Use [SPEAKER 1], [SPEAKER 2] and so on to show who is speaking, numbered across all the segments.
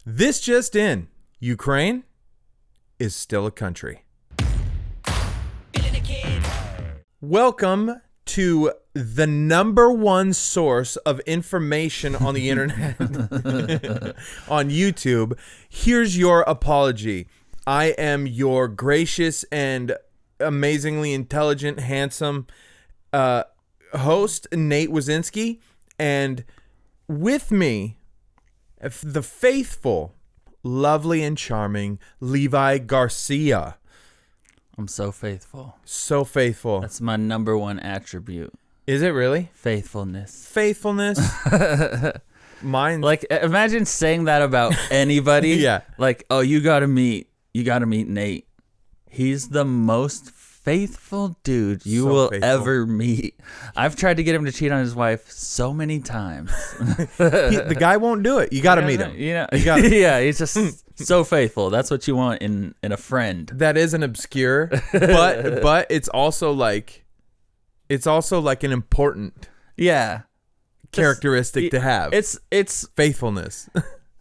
[SPEAKER 1] This just in. Ukraine is still a country. Welcome to the number one source of information on the internet on YouTube. Here's your apology. I am your gracious and amazingly intelligent, handsome host, Nate Wazinski, and with me, the faithful, lovely, and charming Levi Garcia.
[SPEAKER 2] I'm so faithful.
[SPEAKER 1] So faithful.
[SPEAKER 2] That's my number one attribute.
[SPEAKER 1] Is it really?
[SPEAKER 2] Faithfulness.
[SPEAKER 1] Faithfulness. Mine.
[SPEAKER 2] Like, imagine saying that about anybody.
[SPEAKER 1] Yeah.
[SPEAKER 2] Like, oh, you gotta meet Nate. He's the most faithful dude you will ever meet. I've tried to get him to cheat on his wife so many times.
[SPEAKER 1] The guy won't do it. You got to meet him.
[SPEAKER 2] You know,
[SPEAKER 1] yeah,
[SPEAKER 2] he's just so faithful. That's what you want in a friend.
[SPEAKER 1] That is an obscure, but it's also like an important characteristic to have.
[SPEAKER 2] It's
[SPEAKER 1] faithfulness.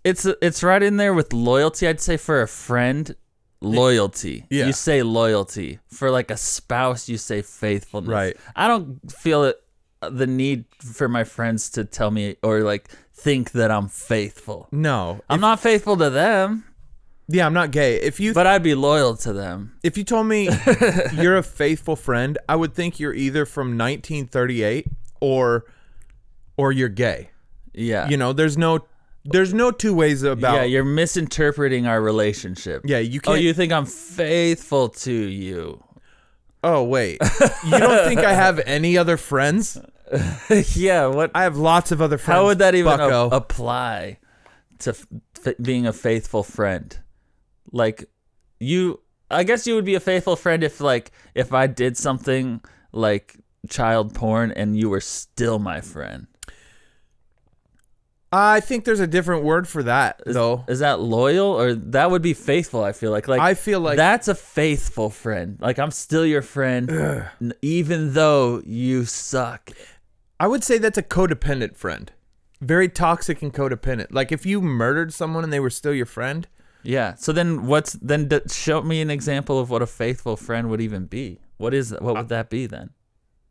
[SPEAKER 2] It's right in there with loyalty. I'd say for a friend. Loyalty.
[SPEAKER 1] Yeah.
[SPEAKER 2] You say loyalty. For like a spouse, you say faithfulness.
[SPEAKER 1] Right.
[SPEAKER 2] I don't feel the need for my friends to tell me or like think that I'm faithful.
[SPEAKER 1] No.
[SPEAKER 2] I'm not faithful to them.
[SPEAKER 1] Yeah, I'm not gay.
[SPEAKER 2] But I'd be loyal to them.
[SPEAKER 1] If you told me you're a faithful friend, I would think you're either from 1938 or you're gay.
[SPEAKER 2] Yeah.
[SPEAKER 1] You know, there's no two ways about.
[SPEAKER 2] Yeah, you're misinterpreting our relationship.
[SPEAKER 1] Yeah, you can't.
[SPEAKER 2] Oh, you think I'm faithful to you?
[SPEAKER 1] Oh, wait. You don't think I have any other friends?
[SPEAKER 2] Yeah, what?
[SPEAKER 1] I have lots of other friends.
[SPEAKER 2] How would that even
[SPEAKER 1] bucko.
[SPEAKER 2] apply to being a faithful friend? Like, I guess you would be a faithful friend if I did something like child porn and you were still my friend.
[SPEAKER 1] I think there's a different word for that, though.
[SPEAKER 2] Is that loyal, or that would be faithful? I feel like
[SPEAKER 1] I feel like
[SPEAKER 2] that's a faithful friend. Like, I'm still your friend, even though you suck.
[SPEAKER 1] I would say that's a codependent friend. Very toxic and codependent. Like, if you murdered someone and they were still your friend.
[SPEAKER 2] Yeah. So then show me an example of what a faithful friend would even be. What would that be then?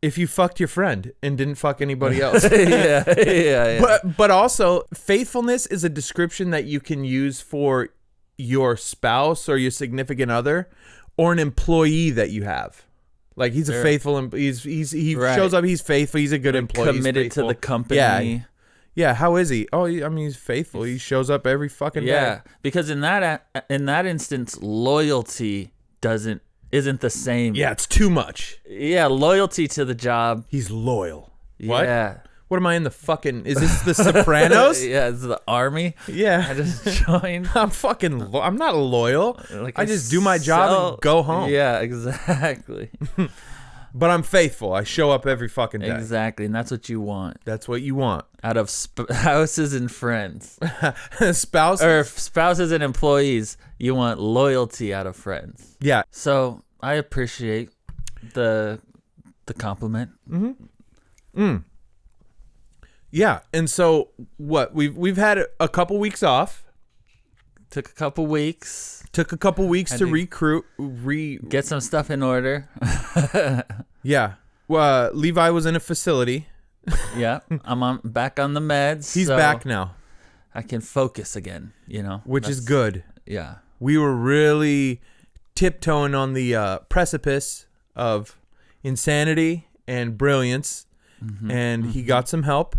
[SPEAKER 1] If you fucked your friend and didn't fuck anybody else.
[SPEAKER 2] yeah.
[SPEAKER 1] But also, faithfulness is a description that you can use for your spouse or your significant other or an employee that you have. Like, he's a faithful, he shows up, he's faithful, he's a good employee.
[SPEAKER 2] Committed to the company.
[SPEAKER 1] Yeah, how is he? Oh, I mean, he's faithful. He shows up every fucking day.
[SPEAKER 2] Yeah, because in that instance, loyalty isn't the same.
[SPEAKER 1] Yeah, it's too much.
[SPEAKER 2] Yeah, loyalty to the job.
[SPEAKER 1] He's loyal. What?
[SPEAKER 2] Yeah.
[SPEAKER 1] What am I in the fucking... Is this The Sopranos?
[SPEAKER 2] Yeah, it's the army.
[SPEAKER 1] Yeah.
[SPEAKER 2] I just joined.
[SPEAKER 1] I'm not loyal. Like, I just do my job and go home.
[SPEAKER 2] Yeah, exactly.
[SPEAKER 1] But I'm faithful. I show up every fucking day.
[SPEAKER 2] Exactly, and that's what you want.
[SPEAKER 1] That's what you want.
[SPEAKER 2] Out of spouses and friends.
[SPEAKER 1] Spouses
[SPEAKER 2] and employees, you want loyalty out of friends.
[SPEAKER 1] Yeah.
[SPEAKER 2] So I appreciate the compliment.
[SPEAKER 1] Mm-hmm. Yeah, and so what? We've had a couple weeks off.
[SPEAKER 2] Took a couple weeks
[SPEAKER 1] to recruit.
[SPEAKER 2] Get some stuff in order.
[SPEAKER 1] Yeah. Well, Levi was in a facility.
[SPEAKER 2] Yeah, I'm back on the meds.
[SPEAKER 1] He's back now.
[SPEAKER 2] I can focus again,
[SPEAKER 1] which is good.
[SPEAKER 2] Yeah.
[SPEAKER 1] We were really tiptoeing on the precipice of insanity and brilliance, and he got some help.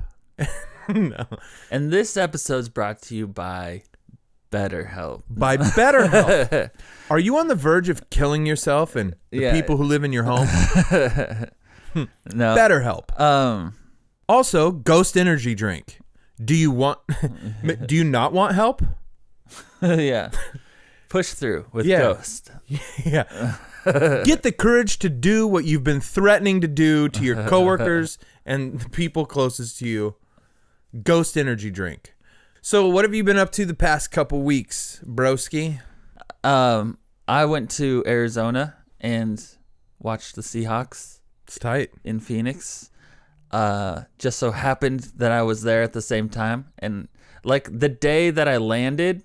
[SPEAKER 1] No.
[SPEAKER 2] And this episode's brought to you by BetterHelp.
[SPEAKER 1] By BetterHelp. Are you on the verge of killing yourself and the people who live in your home?
[SPEAKER 2] No.
[SPEAKER 1] BetterHelp. Also, Ghost Energy Drink. Do you not want help?
[SPEAKER 2] Yeah. Push through with Ghost.
[SPEAKER 1] Yeah. Get the courage to do what you've been threatening to do to your coworkers and the people closest to you. Ghost Energy Drink. So what have you been up to the past couple weeks, broski?
[SPEAKER 2] I went to Arizona and watched the Seahawks.
[SPEAKER 1] It's tight.
[SPEAKER 2] In Phoenix. Just so happened that I was there at the same time. And like the day that I landed,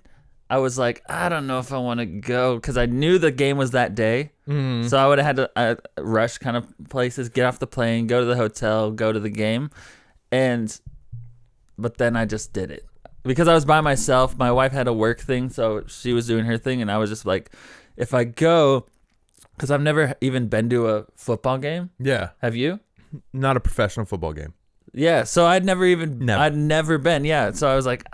[SPEAKER 2] I was like, I don't know if I want to go because I knew the game was that day. So I would have had to rush kind of places, get off the plane, go to the hotel, go to the game. But then I just did it because I was by myself. My wife had a work thing, so she was doing her thing. And I was just like, if I go, because I've never even been to a football game.
[SPEAKER 1] Yeah.
[SPEAKER 2] Have you?
[SPEAKER 1] Not a professional football game.
[SPEAKER 2] Yeah. So I'd never been. Yeah. So I was like,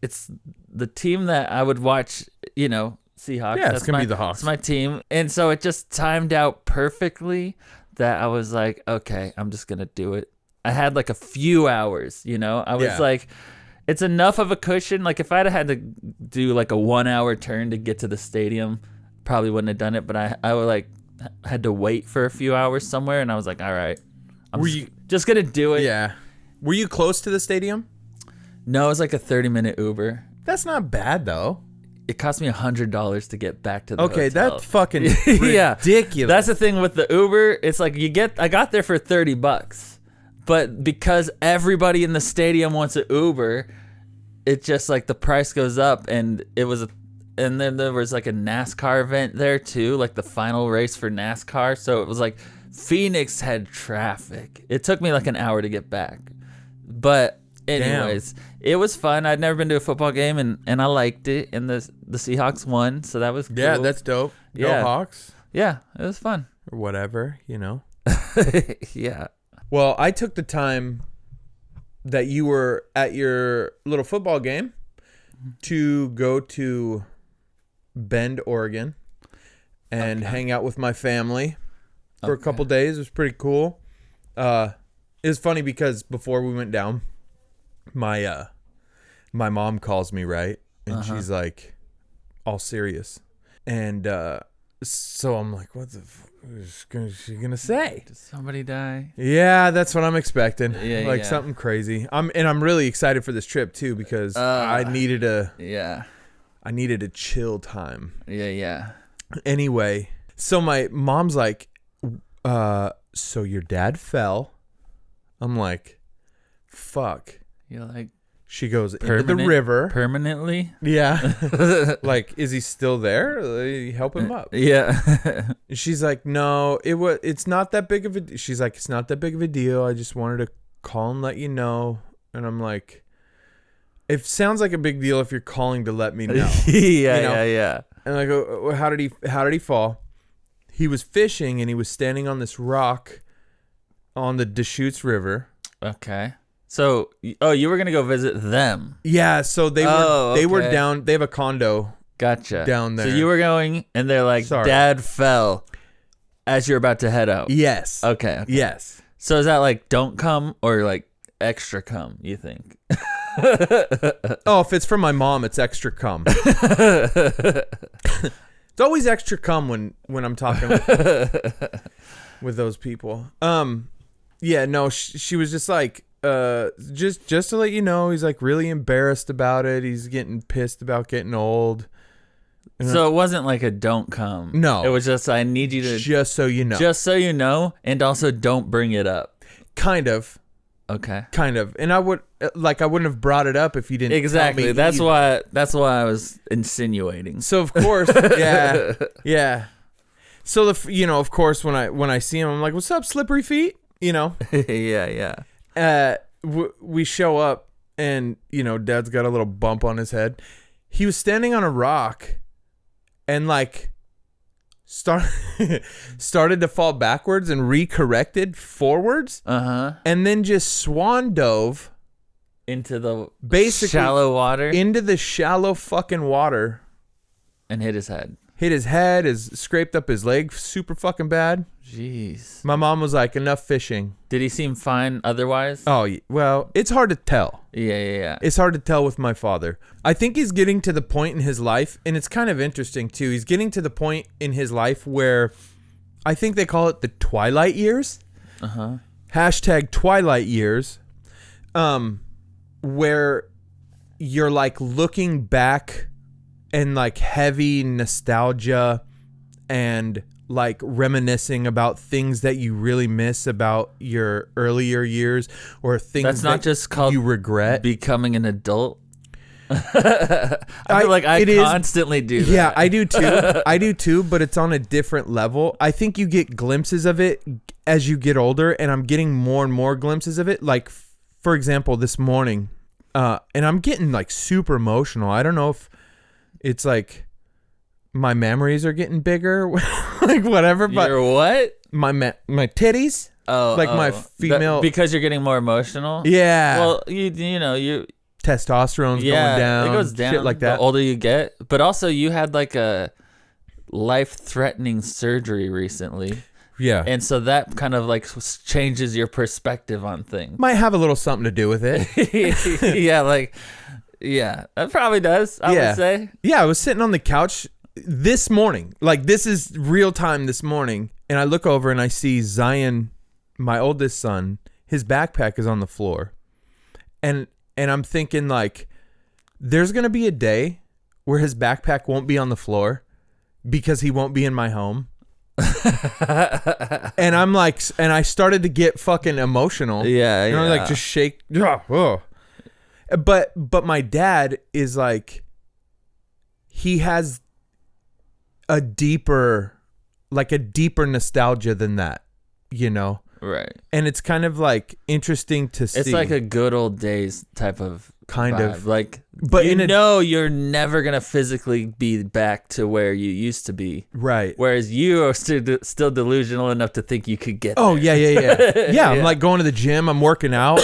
[SPEAKER 2] it's the team that I would watch, Seahawks.
[SPEAKER 1] Yeah, it's going to be the Hawks.
[SPEAKER 2] It's my team. And so it just timed out perfectly that I was like, okay, I'm just going to do it. I had like a few hours, I was like, it's enough of a cushion. Like if I'd had to do like a 1 hour turn to get to the stadium, probably wouldn't have done it. But I would like had to wait for a few hours somewhere. And I was like, all right, I'm just going to do it.
[SPEAKER 1] Yeah. Were you close to the stadium?
[SPEAKER 2] No, it was like a 30-minute Uber.
[SPEAKER 1] That's not bad though.
[SPEAKER 2] It cost me $100 to get back to the hotel.
[SPEAKER 1] That's fucking
[SPEAKER 2] yeah.
[SPEAKER 1] ridiculous.
[SPEAKER 2] That's the thing with the Uber. It's like I got there for $30, but because everybody in the stadium wants an Uber, it just like the price goes up. And and then there was like a NASCAR event there too, like the final race for NASCAR. So it was like Phoenix had traffic. It took me like an hour to get back, but anyways, it was fun. I'd never been to a football game, and I liked it. And the Seahawks won, so that was cool.
[SPEAKER 1] Yeah, that's dope. Go Hawks.
[SPEAKER 2] Yeah, it was fun.
[SPEAKER 1] Or whatever,
[SPEAKER 2] Yeah.
[SPEAKER 1] Well, I took the time that you were at your little football game to go to Bend, Oregon, and hang out with my family for a couple days. It was pretty cool. It was funny because before we went down, my mom calls me, right? And she's like all serious. And so I'm like, what the is she gonna say?
[SPEAKER 2] Did somebody die?
[SPEAKER 1] Yeah, that's what I'm expecting.
[SPEAKER 2] Yeah,
[SPEAKER 1] like something crazy. I'm really excited for this trip too because I needed a chill time.
[SPEAKER 2] Yeah.
[SPEAKER 1] Anyway, so my mom's like, so your dad fell. I'm like, fuck.
[SPEAKER 2] You're like,
[SPEAKER 1] she goes into the river
[SPEAKER 2] permanently.
[SPEAKER 1] Yeah. Like, is he still there? Help him up.
[SPEAKER 2] Yeah.
[SPEAKER 1] She's like, no, it's not that big of a. She's like, it's not that big of a deal. I just wanted to call and let you know. And I'm like, it sounds like a big deal if you're calling to let me know.
[SPEAKER 2] Yeah.
[SPEAKER 1] And I go, how did he fall? He was fishing and he was standing on this rock on the Deschutes River.
[SPEAKER 2] Okay. So, you were gonna go visit them?
[SPEAKER 1] Yeah. So they were down. They have a condo.
[SPEAKER 2] Gotcha.
[SPEAKER 1] Down there.
[SPEAKER 2] So you were going, and they're like, Dad fell, as you're about to head out.
[SPEAKER 1] Yes.
[SPEAKER 2] Okay.
[SPEAKER 1] Yes.
[SPEAKER 2] So is that like don't come or like extra come? You think?
[SPEAKER 1] Oh, if it's from my mom, it's extra cum. It's always extra cum when I'm talking with those people. Yeah, no, she was just like, just to let you know, he's like really embarrassed about it. He's getting pissed about getting old.
[SPEAKER 2] So it wasn't like a don't come.
[SPEAKER 1] No.
[SPEAKER 2] It was just, I need you to.
[SPEAKER 1] Just so you know.
[SPEAKER 2] Just so you know, and also don't bring it up.
[SPEAKER 1] Kind of.
[SPEAKER 2] Okay.
[SPEAKER 1] Kind of. And I wouldn't have brought it up if you didn't.
[SPEAKER 2] Exactly.
[SPEAKER 1] Tell me
[SPEAKER 2] that's why I was insinuating.
[SPEAKER 1] So of course, yeah. Yeah. So of course when I see him, I'm like, "What's up, slippery feet?"
[SPEAKER 2] Yeah.
[SPEAKER 1] We show up and Dad's got a little bump on his head. He was standing on a rock and like started to fall backwards and recorrected forwards. And then just swan dove
[SPEAKER 2] into the
[SPEAKER 1] basically
[SPEAKER 2] shallow water.
[SPEAKER 1] Into the shallow fucking water.
[SPEAKER 2] And hit his head.
[SPEAKER 1] Scraped up his leg super fucking bad.
[SPEAKER 2] Jeez.
[SPEAKER 1] My mom was like, enough fishing.
[SPEAKER 2] Did he seem fine otherwise?
[SPEAKER 1] Oh, well, it's hard to tell.
[SPEAKER 2] Yeah.
[SPEAKER 1] It's hard to tell with my father. I think he's getting to the point in his life, and it's kind of interesting too. He's getting to the point in his life where I think they call it the twilight years. Hashtag twilight years. Where you're like looking back and like heavy nostalgia and like reminiscing about things that you really miss about your earlier years or things
[SPEAKER 2] that's not just called
[SPEAKER 1] you regret.
[SPEAKER 2] Becoming an adult. I feel like I constantly do that.
[SPEAKER 1] Yeah, I do too. I do too, but it's on a different level. I think you get glimpses of it as you get older, and I'm getting more and more glimpses of it. Like, for example, this morning, and I'm getting like super emotional. I don't know if it's like my memories are getting bigger, like whatever. But
[SPEAKER 2] your what?
[SPEAKER 1] My titties. My female.
[SPEAKER 2] Because you're getting more emotional.
[SPEAKER 1] Yeah.
[SPEAKER 2] Well, you know you.
[SPEAKER 1] Testosterone's going down.
[SPEAKER 2] It goes down
[SPEAKER 1] shit like that.
[SPEAKER 2] The older you get, but also you had like a life-threatening surgery recently.
[SPEAKER 1] Yeah.
[SPEAKER 2] And so that kind of like changes your perspective on things.
[SPEAKER 1] Might have a little something to do with it.
[SPEAKER 2] Yeah, that probably does, I would say.
[SPEAKER 1] Yeah, I was sitting on the couch this morning. Like, this is real time this morning. And I look over and I see Zion, my oldest son, his backpack is on the floor. And I'm thinking, like, there's going to be a day where his backpack won't be on the floor because he won't be in my home. And I'm like, and I started to get fucking emotional.
[SPEAKER 2] Yeah,
[SPEAKER 1] you know, like just shake. Oh. But my dad is like, he has a deeper nostalgia than that, you know?
[SPEAKER 2] Right.
[SPEAKER 1] And it's kind of like interesting to see.
[SPEAKER 2] It's like a good old days type of
[SPEAKER 1] kind
[SPEAKER 2] vibe.
[SPEAKER 1] of
[SPEAKER 2] like,
[SPEAKER 1] but
[SPEAKER 2] you're never going to physically be back to where you used to be.
[SPEAKER 1] Right.
[SPEAKER 2] Whereas you are still delusional enough to think you could get there.
[SPEAKER 1] Oh, yeah. Yeah, I'm like going to the gym. I'm working out.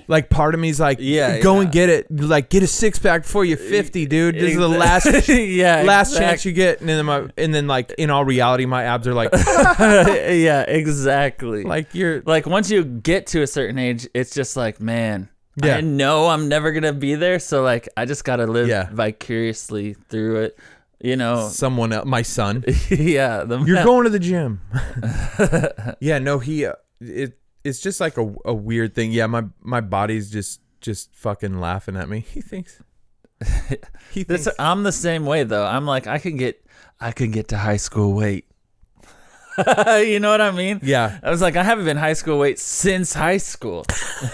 [SPEAKER 1] Like, part of me's like, go and get it. Like, get a six pack before you're 50, dude. This is the last chance you get. And then like, in all reality, my abs are like,
[SPEAKER 2] yeah, exactly.
[SPEAKER 1] Like, you're
[SPEAKER 2] like, once you get to a certain age, it's just like, man, I know I'm never gonna be there. So like, I just gotta live vicariously through it. You know,
[SPEAKER 1] someone else, my son.
[SPEAKER 2] Yeah,
[SPEAKER 1] you're going to the gym. Yeah, no, it's just like a weird thing. Yeah, my body's just fucking laughing at me. He thinks
[SPEAKER 2] I'm the same way though. I'm like, I can get to high school weight. You know what I mean?
[SPEAKER 1] Yeah.
[SPEAKER 2] I was like, I haven't been high school weight since high school.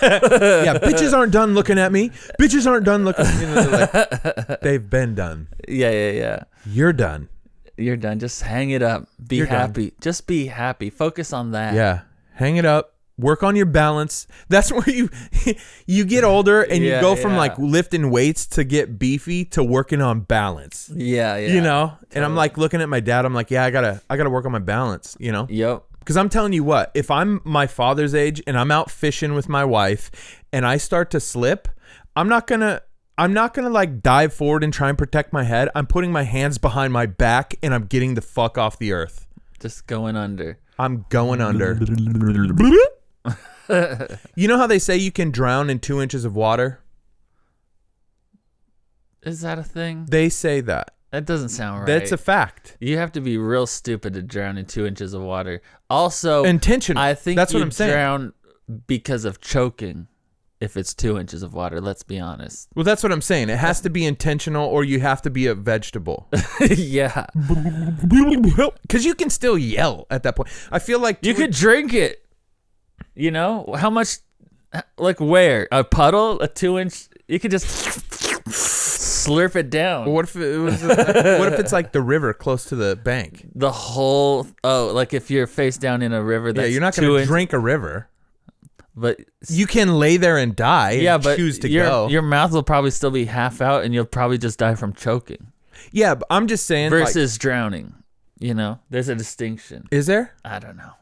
[SPEAKER 1] Yeah, bitches aren't done looking at me. Bitches aren't done looking at me. Like, they've been done.
[SPEAKER 2] Yeah.
[SPEAKER 1] You're done.
[SPEAKER 2] You're done. Just hang it up. Be happy. Done. Just be happy. Focus on that.
[SPEAKER 1] Yeah. Hang it up. Work on your balance. That's where you get older and you go from like lifting weights to get beefy to working on balance.
[SPEAKER 2] Yeah.
[SPEAKER 1] You know? Totally. And I'm like looking at my dad. I'm like, yeah, I gotta work on my balance, you know?
[SPEAKER 2] Yep.
[SPEAKER 1] Because I'm telling you what, if I'm my father's age and I'm out fishing with my wife and I start to slip, I'm not gonna like dive forward and try and protect my head. I'm putting my hands behind my back and I'm getting the fuck off the earth.
[SPEAKER 2] Just going under.
[SPEAKER 1] I'm going under. You know how they say you can drown in 2 inches of water?
[SPEAKER 2] Is that a thing?
[SPEAKER 1] They say that.
[SPEAKER 2] That doesn't sound right.
[SPEAKER 1] That's a fact.
[SPEAKER 2] You have to be real stupid to drown in 2 inches of water. Also,
[SPEAKER 1] intentional.
[SPEAKER 2] I think
[SPEAKER 1] that's what I'm saying.
[SPEAKER 2] Drown because of choking. If it's 2 inches of water, let's be honest.
[SPEAKER 1] Well, that's what I'm saying. It has to be intentional, or you have to be a vegetable.
[SPEAKER 2] Yeah,
[SPEAKER 1] because you can still yell at that point. I feel like
[SPEAKER 2] you could drink it. You know how much? Like where? A puddle? A 2 inch? You could just slurp it down.
[SPEAKER 1] What if it was? What if it's like the river close to the bank?
[SPEAKER 2] The whole like if you're face down in a river. That's
[SPEAKER 1] you're not going to drink a river.
[SPEAKER 2] But
[SPEAKER 1] you can lay there and die. Yeah, but choose to go.
[SPEAKER 2] Your mouth will probably still be half out, and you'll probably just die from choking.
[SPEAKER 1] Yeah, but I'm just saying.
[SPEAKER 2] Versus drowning. You know, there's a distinction.
[SPEAKER 1] Is there?
[SPEAKER 2] I don't know.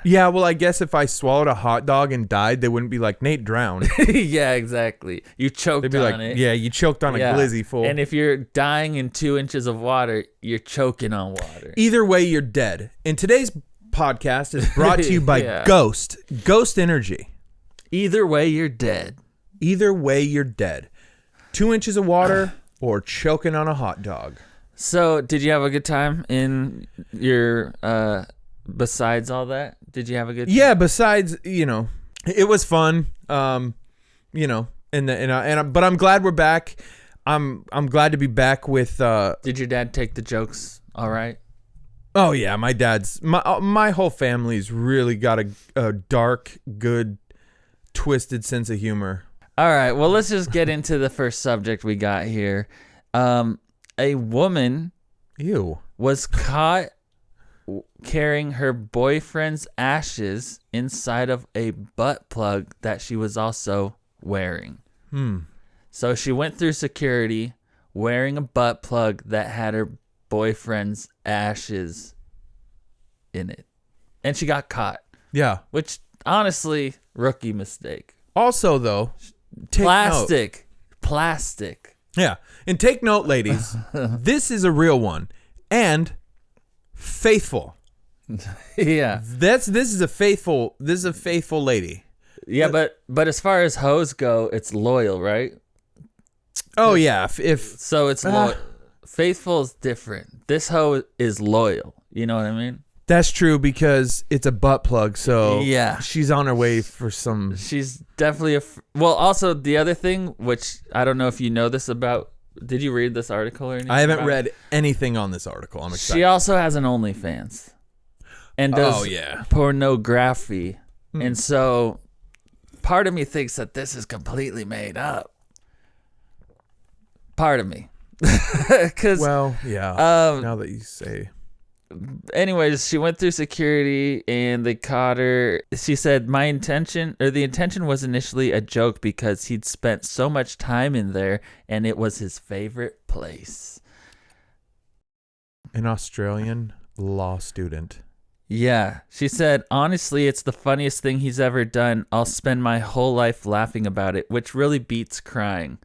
[SPEAKER 1] Yeah, well, I guess if I swallowed a hot dog and died, they wouldn't be like, Nate drowned.
[SPEAKER 2] Yeah, exactly. You choked
[SPEAKER 1] They'd be
[SPEAKER 2] on
[SPEAKER 1] like,
[SPEAKER 2] it.
[SPEAKER 1] Yeah, you choked on a glizzy, fool.
[SPEAKER 2] And if you're dying in 2 inches of water, you're choking on water.
[SPEAKER 1] Either way, you're dead. And today's podcast is brought to you by Ghost Energy.
[SPEAKER 2] Either way, you're dead.
[SPEAKER 1] Either way, you're dead. 2 inches of water or choking on a hot dog.
[SPEAKER 2] So, did you have a good time in your... besides all that, did you have a good time?
[SPEAKER 1] Yeah, besides, you know, it was fun. You know, but I'm glad we're back. I'm glad to be back with
[SPEAKER 2] Did your dad take the jokes all right?
[SPEAKER 1] Oh yeah, my whole family's really got a dark, good, twisted sense of humor.
[SPEAKER 2] All right. Well, let's just get into the first subject we got here. A woman
[SPEAKER 1] Ew.
[SPEAKER 2] was caught carrying her boyfriend's ashes inside of a butt plug that she was also wearing. So she went through security wearing a butt plug that had her boyfriend's ashes in it. And she got caught.
[SPEAKER 1] Yeah.
[SPEAKER 2] Which, honestly, rookie mistake.
[SPEAKER 1] Also, though, take note.
[SPEAKER 2] Plastic.
[SPEAKER 1] Yeah. And take note, ladies. This is a real one. And faithful.
[SPEAKER 2] Yeah.
[SPEAKER 1] This is a faithful lady.
[SPEAKER 2] Yeah, but as far as hoes go, it's loyal, right?
[SPEAKER 1] Oh yeah, if
[SPEAKER 2] So it's loyal. Faithful is different. This hoe is loyal. You know what I mean?
[SPEAKER 1] that's true because it's a butt plug. So
[SPEAKER 2] Yeah.
[SPEAKER 1] she's on her way for some.
[SPEAKER 2] She's definitely well, also the other thing, which I don't know if you know this about. Did you read this article or anything?
[SPEAKER 1] I haven't
[SPEAKER 2] about
[SPEAKER 1] read anything on this article. I'm excited.
[SPEAKER 2] She also has an OnlyFans and does pornography. And so part of me thinks that this is completely made up. Part of me.
[SPEAKER 1] Well, yeah. Now that you say.
[SPEAKER 2] Anyways, she went through security and they caught her. She said, the intention was initially a joke because he'd spent so much time in there and it was his favorite place.
[SPEAKER 1] An Australian law student.
[SPEAKER 2] Yeah. She said, honestly, it's the funniest thing he's ever done. I'll spend my whole life laughing about it, which really beats crying.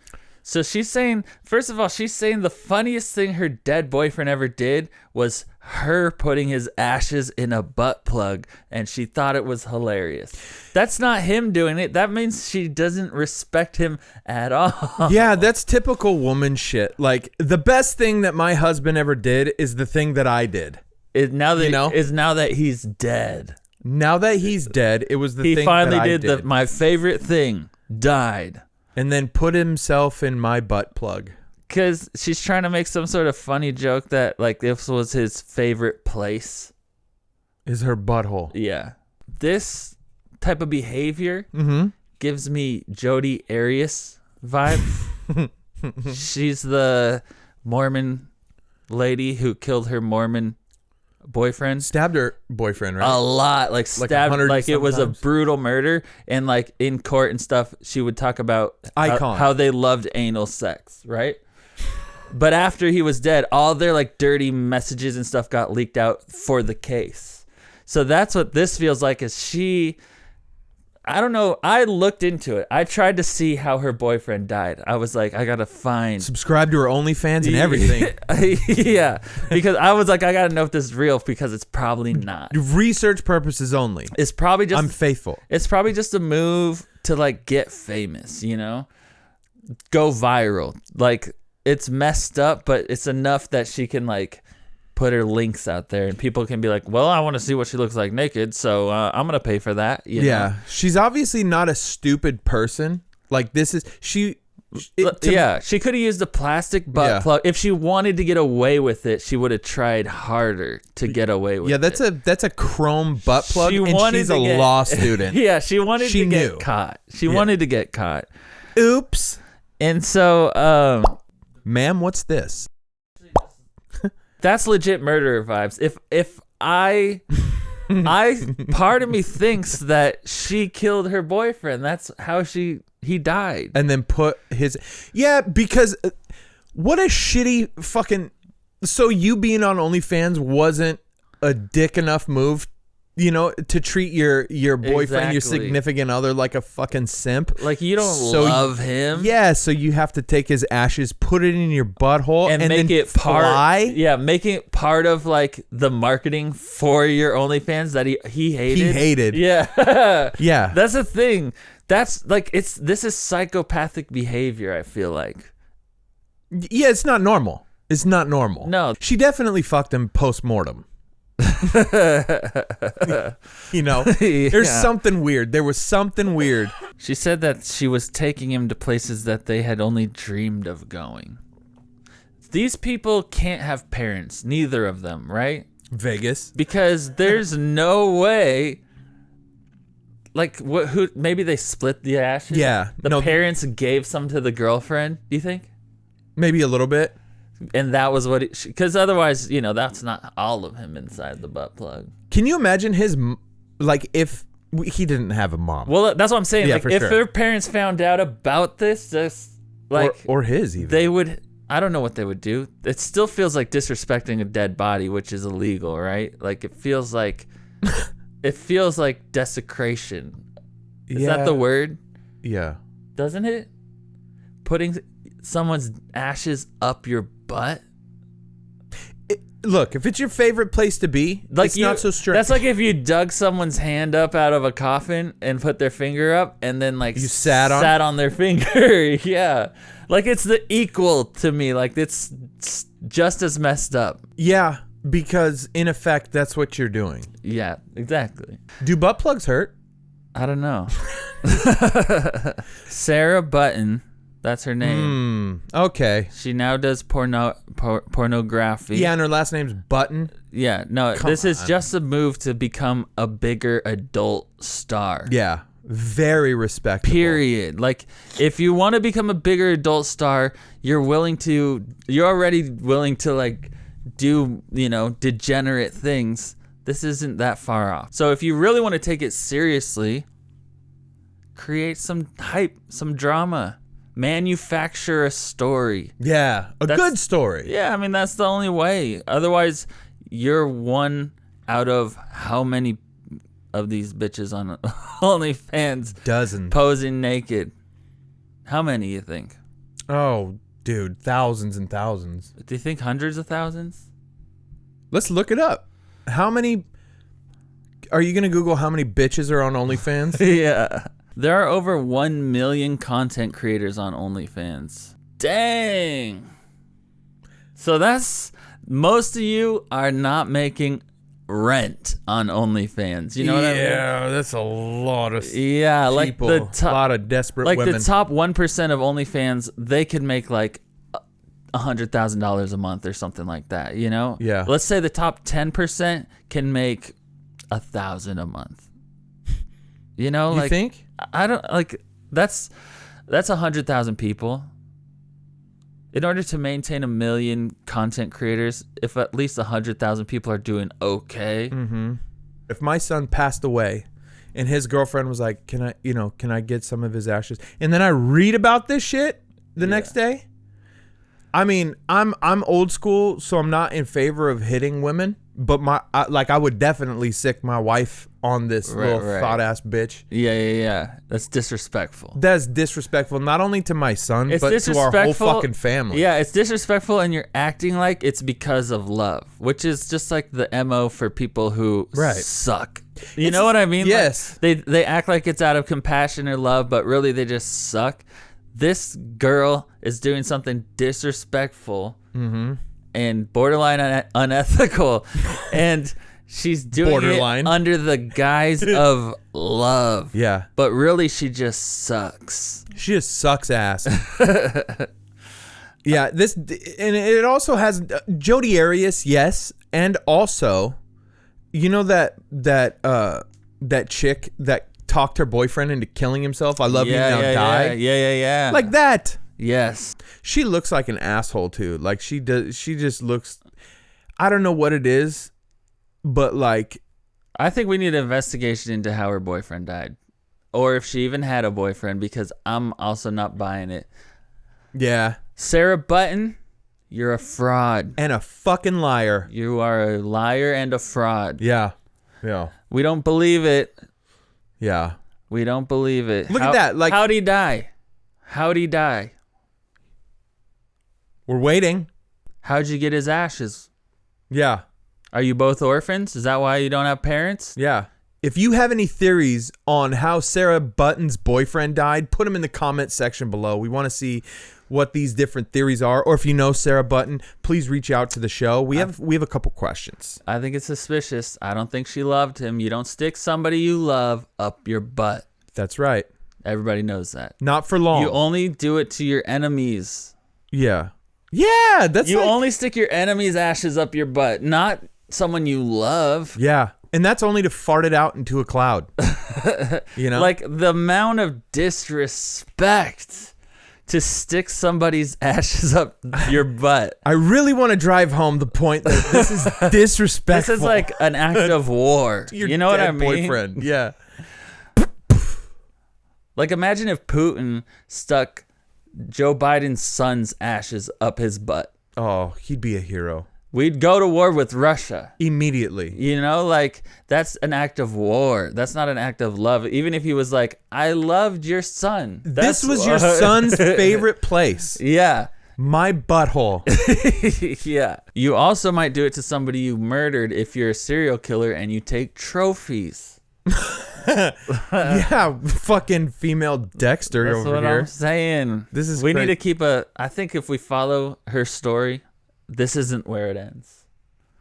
[SPEAKER 2] So she's saying, first of all, she's saying the funniest thing her dead boyfriend ever did was her putting his ashes in a butt plug, and she thought it was hilarious. That's not him doing it. That means she doesn't respect him at all.
[SPEAKER 1] Yeah, that's typical woman shit. Like, the best thing that my husband ever did is the thing that I did.
[SPEAKER 2] Now that he's dead.
[SPEAKER 1] Now that he's dead, it was the thing that I did.
[SPEAKER 2] He finally did my favorite thing. Died.
[SPEAKER 1] And then put himself in my butt plug.
[SPEAKER 2] Because she's trying to make some sort of funny joke that, like, this was his favorite place.
[SPEAKER 1] Is her butthole.
[SPEAKER 2] Yeah. This type of behavior gives me Jodi Arias vibe. She's the Mormon lady who killed her Mormon boyfriend.
[SPEAKER 1] Stabbed her boyfriend, right?
[SPEAKER 2] A lot. Like stabbed, like it was a brutal murder. And like in court and stuff, she would talk about how they loved anal sex, right? But after he was dead, all their like dirty messages and stuff got leaked out for the case. So that's what this feels like. I don't know. I looked into it. I tried to see how her boyfriend died. I was like, I gotta find.
[SPEAKER 1] Subscribe to her OnlyFans and everything.
[SPEAKER 2] Yeah, because I was like, I gotta know if this is real because it's probably not.
[SPEAKER 1] Research purposes only.
[SPEAKER 2] It's probably just.
[SPEAKER 1] I'm faithful.
[SPEAKER 2] It's probably just a move to like get famous, you know, go viral. Like it's messed up, but it's enough that she can like put her links out there and people can be like, well, I want to see what she looks like naked, so I'm gonna pay for that. You know?
[SPEAKER 1] She's obviously not a stupid person. Like this is she could
[SPEAKER 2] have used a plastic butt plug. If she wanted to get away with it, she would have tried harder to get away with it.
[SPEAKER 1] That's a chrome butt plug, and she's a law student.
[SPEAKER 2] Yeah, she wanted to get caught. She wanted to get caught.
[SPEAKER 1] Oops.
[SPEAKER 2] And so
[SPEAKER 1] ma'am, what's this?
[SPEAKER 2] That's legit murderer vibes. If I part of me thinks that she killed her boyfriend. That's how he died. And then put his because what a shitty fucking. So you being on OnlyFans wasn't a dick enough move, you know, to treat your boyfriend, your significant other like a fucking simp. Like you don't love him.
[SPEAKER 1] Yeah, so you have to take his ashes, put it in your butthole, and
[SPEAKER 2] make
[SPEAKER 1] then
[SPEAKER 2] it making it part of like the marketing for your OnlyFans that he hated.
[SPEAKER 1] He hated.
[SPEAKER 2] Yeah.
[SPEAKER 1] Yeah.
[SPEAKER 2] That's the thing. That's like this is psychopathic behavior, I feel like.
[SPEAKER 1] Yeah, it's not normal. It's not normal.
[SPEAKER 2] No.
[SPEAKER 1] She definitely fucked him post-mortem. You know, there's something weird. There was something weird.
[SPEAKER 2] She said that she was taking him to places that they had only dreamed of going. These people can't have parents, neither of them, right?
[SPEAKER 1] Vegas.
[SPEAKER 2] Because there's no way, Like what? Who? Maybe they split the ashes.
[SPEAKER 1] Yeah.
[SPEAKER 2] The parents gave some to the girlfriend. Do you think?
[SPEAKER 1] Maybe a little bit.
[SPEAKER 2] And that was what, because otherwise, that's not all of him inside the butt plug.
[SPEAKER 1] Can you imagine if he didn't have a mom?
[SPEAKER 2] Well, that's what I'm saying.
[SPEAKER 1] Yeah,
[SPEAKER 2] like,
[SPEAKER 1] for
[SPEAKER 2] if
[SPEAKER 1] sure.
[SPEAKER 2] their parents found out about this, just like
[SPEAKER 1] or his even.
[SPEAKER 2] they would. I don't know what they would do. It still feels like disrespecting a dead body, which is illegal, right? Like it feels like desecration. Is that the word?
[SPEAKER 1] Yeah.
[SPEAKER 2] Doesn't it? Putting someone's ashes up your butt.
[SPEAKER 1] Look, if it's your favorite place to be,
[SPEAKER 2] Like
[SPEAKER 1] it's not so strict.
[SPEAKER 2] That's like if you dug someone's hand up out of a coffin and put their finger up, and then like
[SPEAKER 1] You sat
[SPEAKER 2] on their finger. Yeah, like it's the equal to me. Like it's just as messed up.
[SPEAKER 1] Yeah, because in effect, that's what you're doing.
[SPEAKER 2] Yeah, exactly.
[SPEAKER 1] Do butt plugs hurt?
[SPEAKER 2] I don't know. Sarah Button. That's her name.
[SPEAKER 1] Okay.
[SPEAKER 2] She now does pornography.
[SPEAKER 1] Yeah, and her last name's Button.
[SPEAKER 2] Yeah, no, this is just a move to become a bigger adult star.
[SPEAKER 1] Yeah, very respectable.
[SPEAKER 2] Period. Like, if you want to become a bigger adult star, you're already willing to, like, do, degenerate things. This isn't that far off. So if you really want to take it seriously, create some hype, some drama. Manufacture a story.
[SPEAKER 1] Yeah, good story.
[SPEAKER 2] Yeah, I mean, that's the only way. Otherwise, you're one out of how many of these bitches on OnlyFans?
[SPEAKER 1] Dozens.
[SPEAKER 2] Posing naked. How many you think?
[SPEAKER 1] Oh, dude, thousands and thousands.
[SPEAKER 2] Do you think hundreds of thousands?
[SPEAKER 1] Let's look it up. How many... Are you going to Google how many bitches are on OnlyFans?
[SPEAKER 2] Yeah. There are over 1 million content creators on OnlyFans. Dang. So most of you are not making rent on OnlyFans. You know what I mean?
[SPEAKER 1] Yeah, that's a lot of
[SPEAKER 2] Yeah, like
[SPEAKER 1] people.
[SPEAKER 2] the top,
[SPEAKER 1] a lot of desperate
[SPEAKER 2] like
[SPEAKER 1] women.
[SPEAKER 2] the top 1% of OnlyFans, they could make like $100,000 a month or something like that,
[SPEAKER 1] Yeah.
[SPEAKER 2] Let's say the top 10% can make $1,000 a month. You
[SPEAKER 1] think?
[SPEAKER 2] I don't like that's 100,000 people. In order to maintain 1 million content creators, if at least 100,000 people are doing okay.
[SPEAKER 1] Mm-hmm. If my son passed away and his girlfriend was like, can I get some of his ashes? And then I read about this shit the next day. I mean, I'm old school, so I'm not in favor of hitting women, but I would definitely sick my wife on this little thought ass bitch.
[SPEAKER 2] Yeah. That's disrespectful.
[SPEAKER 1] That's disrespectful, not only to my son, but to our whole fucking family.
[SPEAKER 2] Yeah, it's disrespectful, and you're acting like it's because of love, which is just like the MO for people who suck. You know what I mean?
[SPEAKER 1] Yes.
[SPEAKER 2] Like, they act like it's out of compassion or love, but really they just suck. This girl is doing something disrespectful and borderline unethical, and she's doing it under the guise of love.
[SPEAKER 1] Yeah.
[SPEAKER 2] But really, she just sucks.
[SPEAKER 1] She just sucks ass. Yeah, and it also has Jodi Arias, yes, and also, that chick that talked her boyfriend into killing himself. I love you now, die.
[SPEAKER 2] Yeah.
[SPEAKER 1] Like that.
[SPEAKER 2] Yes.
[SPEAKER 1] She looks like an asshole too. Like she does. She just looks. I don't know what it is, but like,
[SPEAKER 2] I think we need an investigation into how her boyfriend died, or if she even had a boyfriend, because I'm also not buying it.
[SPEAKER 1] Yeah.
[SPEAKER 2] Sarah Button, you're a fraud
[SPEAKER 1] and a fucking liar.
[SPEAKER 2] You are a liar and a fraud.
[SPEAKER 1] Yeah.
[SPEAKER 2] We don't believe it.
[SPEAKER 1] Yeah.
[SPEAKER 2] We don't believe it.
[SPEAKER 1] Look at that. Like,
[SPEAKER 2] how'd he die?
[SPEAKER 1] We're waiting.
[SPEAKER 2] How'd you get his ashes?
[SPEAKER 1] Yeah.
[SPEAKER 2] Are you both orphans? Is that why you don't have parents?
[SPEAKER 1] Yeah. If you have any theories on how Sarah Button's boyfriend died, put them in the comment section below. We want to see what these different theories are. Or if you know Sarah Button, please reach out to the show. We have a couple questions.
[SPEAKER 2] I think it's suspicious. I don't think she loved him. You don't stick somebody you love up your butt.
[SPEAKER 1] That's right.
[SPEAKER 2] Everybody knows that.
[SPEAKER 1] Not for long.
[SPEAKER 2] You only do it to your enemies.
[SPEAKER 1] Yeah. Yeah, that's
[SPEAKER 2] You only stick your enemy's ashes up your butt, not someone you love.
[SPEAKER 1] Yeah. And that's only to fart it out into a cloud. You know?
[SPEAKER 2] Like the amount of disrespect to stick somebody's ashes up your butt.
[SPEAKER 1] I really want to drive home the point that this is disrespectful.
[SPEAKER 2] This is like an act of war.
[SPEAKER 1] Your
[SPEAKER 2] You know what I
[SPEAKER 1] dead
[SPEAKER 2] mean?
[SPEAKER 1] boyfriend. Yeah.
[SPEAKER 2] Like imagine if Putin stuck Joe Biden's son's ashes up his butt.
[SPEAKER 1] Oh, he'd be a hero.
[SPEAKER 2] We'd go to war with Russia.
[SPEAKER 1] Immediately.
[SPEAKER 2] You know, like that's an act of war. That's not an act of love. Even if he was like, I loved your son.
[SPEAKER 1] This was your son's favorite place.
[SPEAKER 2] Yeah.
[SPEAKER 1] My butthole.
[SPEAKER 2] Yeah. You also might do it to somebody you murdered if you're a serial killer and you take trophies.
[SPEAKER 1] Yeah, fucking female Dexter
[SPEAKER 2] That's
[SPEAKER 1] over
[SPEAKER 2] what
[SPEAKER 1] here.
[SPEAKER 2] I'm saying.
[SPEAKER 1] This is
[SPEAKER 2] we
[SPEAKER 1] crazy.
[SPEAKER 2] need to keep I think if we follow her story, this isn't where it ends.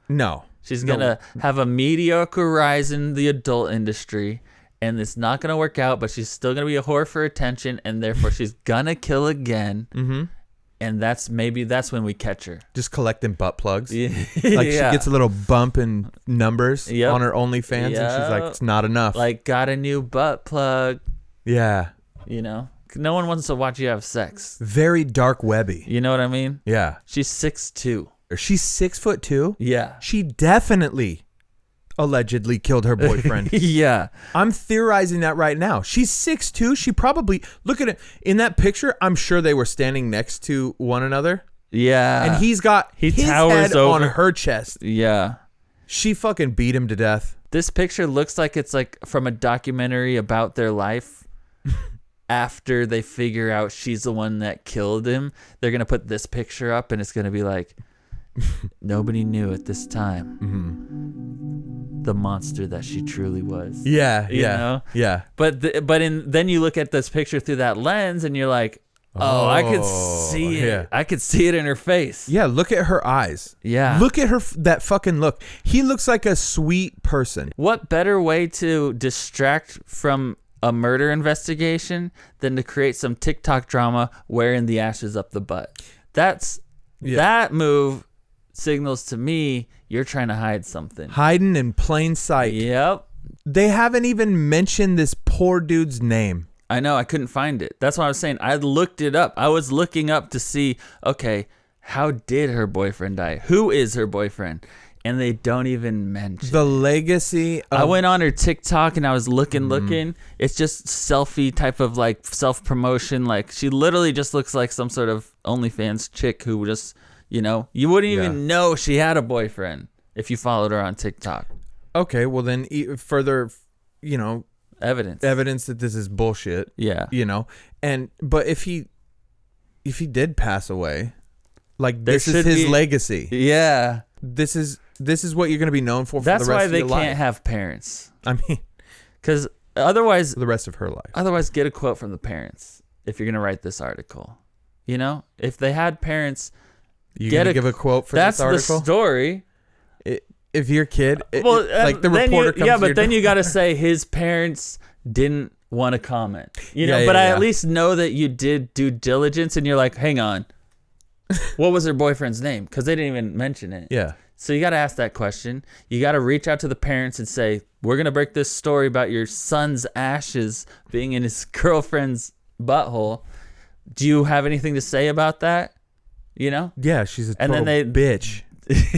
[SPEAKER 1] No.
[SPEAKER 2] She's going to have a mediocre rise in the adult industry, and it's not going to work out, but she's still going to be a whore for attention, and therefore she's going to kill again.
[SPEAKER 1] Mm-hmm.
[SPEAKER 2] And that's when we catch her.
[SPEAKER 1] Just collecting butt plugs.
[SPEAKER 2] Yeah.
[SPEAKER 1] Like she gets a little bump in numbers
[SPEAKER 2] Yep.
[SPEAKER 1] on her OnlyFans, and she's like, it's not enough.
[SPEAKER 2] Like, got a new butt plug.
[SPEAKER 1] Yeah.
[SPEAKER 2] You know? No one wants to watch you have sex.
[SPEAKER 1] Very dark webby.
[SPEAKER 2] You know what I mean?
[SPEAKER 1] Yeah.
[SPEAKER 2] She's 6'2".
[SPEAKER 1] She's 6'2".
[SPEAKER 2] Yeah.
[SPEAKER 1] She definitely allegedly killed her boyfriend.
[SPEAKER 2] Yeah.
[SPEAKER 1] I'm theorizing that right now. She's 6'2". She probably, look at it in that picture. I'm sure they were standing next to one another.
[SPEAKER 2] Yeah.
[SPEAKER 1] And he's got
[SPEAKER 2] He
[SPEAKER 1] his
[SPEAKER 2] towers
[SPEAKER 1] head
[SPEAKER 2] over
[SPEAKER 1] on her chest.
[SPEAKER 2] Yeah.
[SPEAKER 1] She fucking beat him to death.
[SPEAKER 2] This picture looks like it's like from a documentary about their life. After they figure out she's the one that killed him, they're going to put this picture up and it's going to be like, nobody knew at this time the monster that she truly was.
[SPEAKER 1] Yeah,
[SPEAKER 2] You know?
[SPEAKER 1] yeah.
[SPEAKER 2] But then you look at this picture through that lens and you're like, oh, I could see it.
[SPEAKER 1] yeah.
[SPEAKER 2] I could see it in her face.
[SPEAKER 1] Yeah, look at her eyes.
[SPEAKER 2] Yeah.
[SPEAKER 1] Look at her, that fucking look. He looks like a sweet person.
[SPEAKER 2] What better way to distract from a murder investigation than to create some TikTok drama wearing the ashes up the butt? That move signals to me you're trying to hide something.
[SPEAKER 1] Hiding in plain sight.
[SPEAKER 2] Yep.
[SPEAKER 1] They haven't even mentioned this poor dude's name.
[SPEAKER 2] I know. I couldn't find it. That's why I was saying I looked it up. I was looking up to see, okay, how did her boyfriend die? Who is her boyfriend? And they don't even mention
[SPEAKER 1] The legacy of...
[SPEAKER 2] I went on her TikTok and I was looking. It's just selfie type of like self-promotion. Like she literally just looks like some sort of OnlyFans chick who just, you know, you wouldn't even know she had a boyfriend if you followed her on TikTok.
[SPEAKER 1] Okay, well then further, you know...
[SPEAKER 2] Evidence
[SPEAKER 1] that this is bullshit.
[SPEAKER 2] Yeah.
[SPEAKER 1] You know? But if he did pass away, like this is his legacy.
[SPEAKER 2] Yeah.
[SPEAKER 1] This is what you're going to be known for
[SPEAKER 2] That's
[SPEAKER 1] the rest
[SPEAKER 2] why
[SPEAKER 1] of
[SPEAKER 2] they
[SPEAKER 1] your
[SPEAKER 2] can't
[SPEAKER 1] life.
[SPEAKER 2] have parents.
[SPEAKER 1] I mean,
[SPEAKER 2] because otherwise,
[SPEAKER 1] the rest of her life.
[SPEAKER 2] Otherwise, get a quote from the parents if you're gonna write this article. You know, if they had parents,
[SPEAKER 1] You gonna give a quote for this article?
[SPEAKER 2] That's the story.
[SPEAKER 1] If your kid,
[SPEAKER 2] like
[SPEAKER 1] the reporter comes.
[SPEAKER 2] Yeah, but then you got to say his parents didn't want to comment. You know, I at least know that you did due diligence, and you're like, hang on, what was her boyfriend's name? Because they didn't even mention it.
[SPEAKER 1] Yeah.
[SPEAKER 2] So you got to ask that question. You got to reach out to the parents and say, we're going to break this story about your son's ashes being in his girlfriend's butthole. Do you have anything to say about that? You know?
[SPEAKER 1] Yeah, she's a total bitch.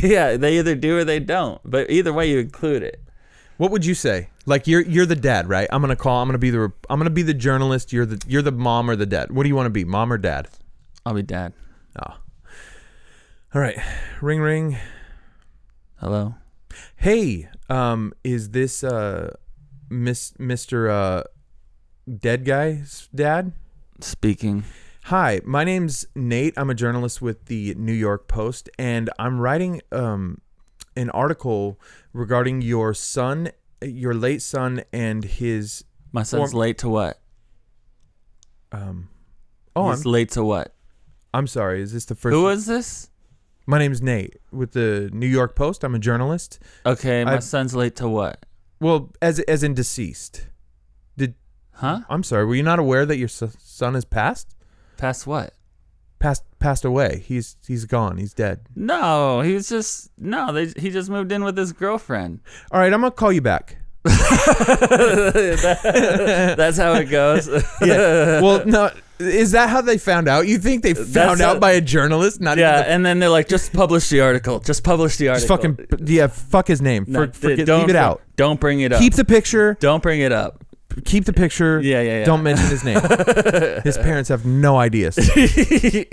[SPEAKER 2] Yeah, they either do or they don't. But either way, you include it.
[SPEAKER 1] What would you say? Like you're the dad, right? I'm gonna be the journalist. You're the mom or the dad. What do you want to be, mom or dad?
[SPEAKER 2] I'll be dad.
[SPEAKER 1] Oh. All right. Ring ring.
[SPEAKER 2] Hello.
[SPEAKER 1] Hey, is this Mr. Dead Guy's dad?
[SPEAKER 2] Speaking.
[SPEAKER 1] Hi, my name's Nate. I'm a journalist with the New York Post, and I'm writing an article regarding your son, your late son, and his...
[SPEAKER 2] My son's late to what? He's late to what?
[SPEAKER 1] I'm sorry, is this the first...
[SPEAKER 2] Who is this?
[SPEAKER 1] My name's Nate with the New York Post. I'm a journalist.
[SPEAKER 2] Okay, my son's late to what?
[SPEAKER 1] Well, as in deceased.
[SPEAKER 2] Huh?
[SPEAKER 1] I'm sorry, were you not aware that your son has passed?
[SPEAKER 2] Past what?
[SPEAKER 1] Passed away. He's gone. He's dead.
[SPEAKER 2] No, he just moved in with his girlfriend.
[SPEAKER 1] All right, I'm gonna call you back.
[SPEAKER 2] That's how it goes.
[SPEAKER 1] Yeah. Well, no. Is that how they found out? You think they found out by a journalist? Not
[SPEAKER 2] yeah,
[SPEAKER 1] even
[SPEAKER 2] and then they're like, just publish the article. Just publish the article.
[SPEAKER 1] Fuck his name. Leave it out.
[SPEAKER 2] Don't bring it up.
[SPEAKER 1] Keep the picture.
[SPEAKER 2] Don't bring it up.
[SPEAKER 1] Keep the picture.
[SPEAKER 2] Yeah.
[SPEAKER 1] Don't mention his name. His parents have no ideas.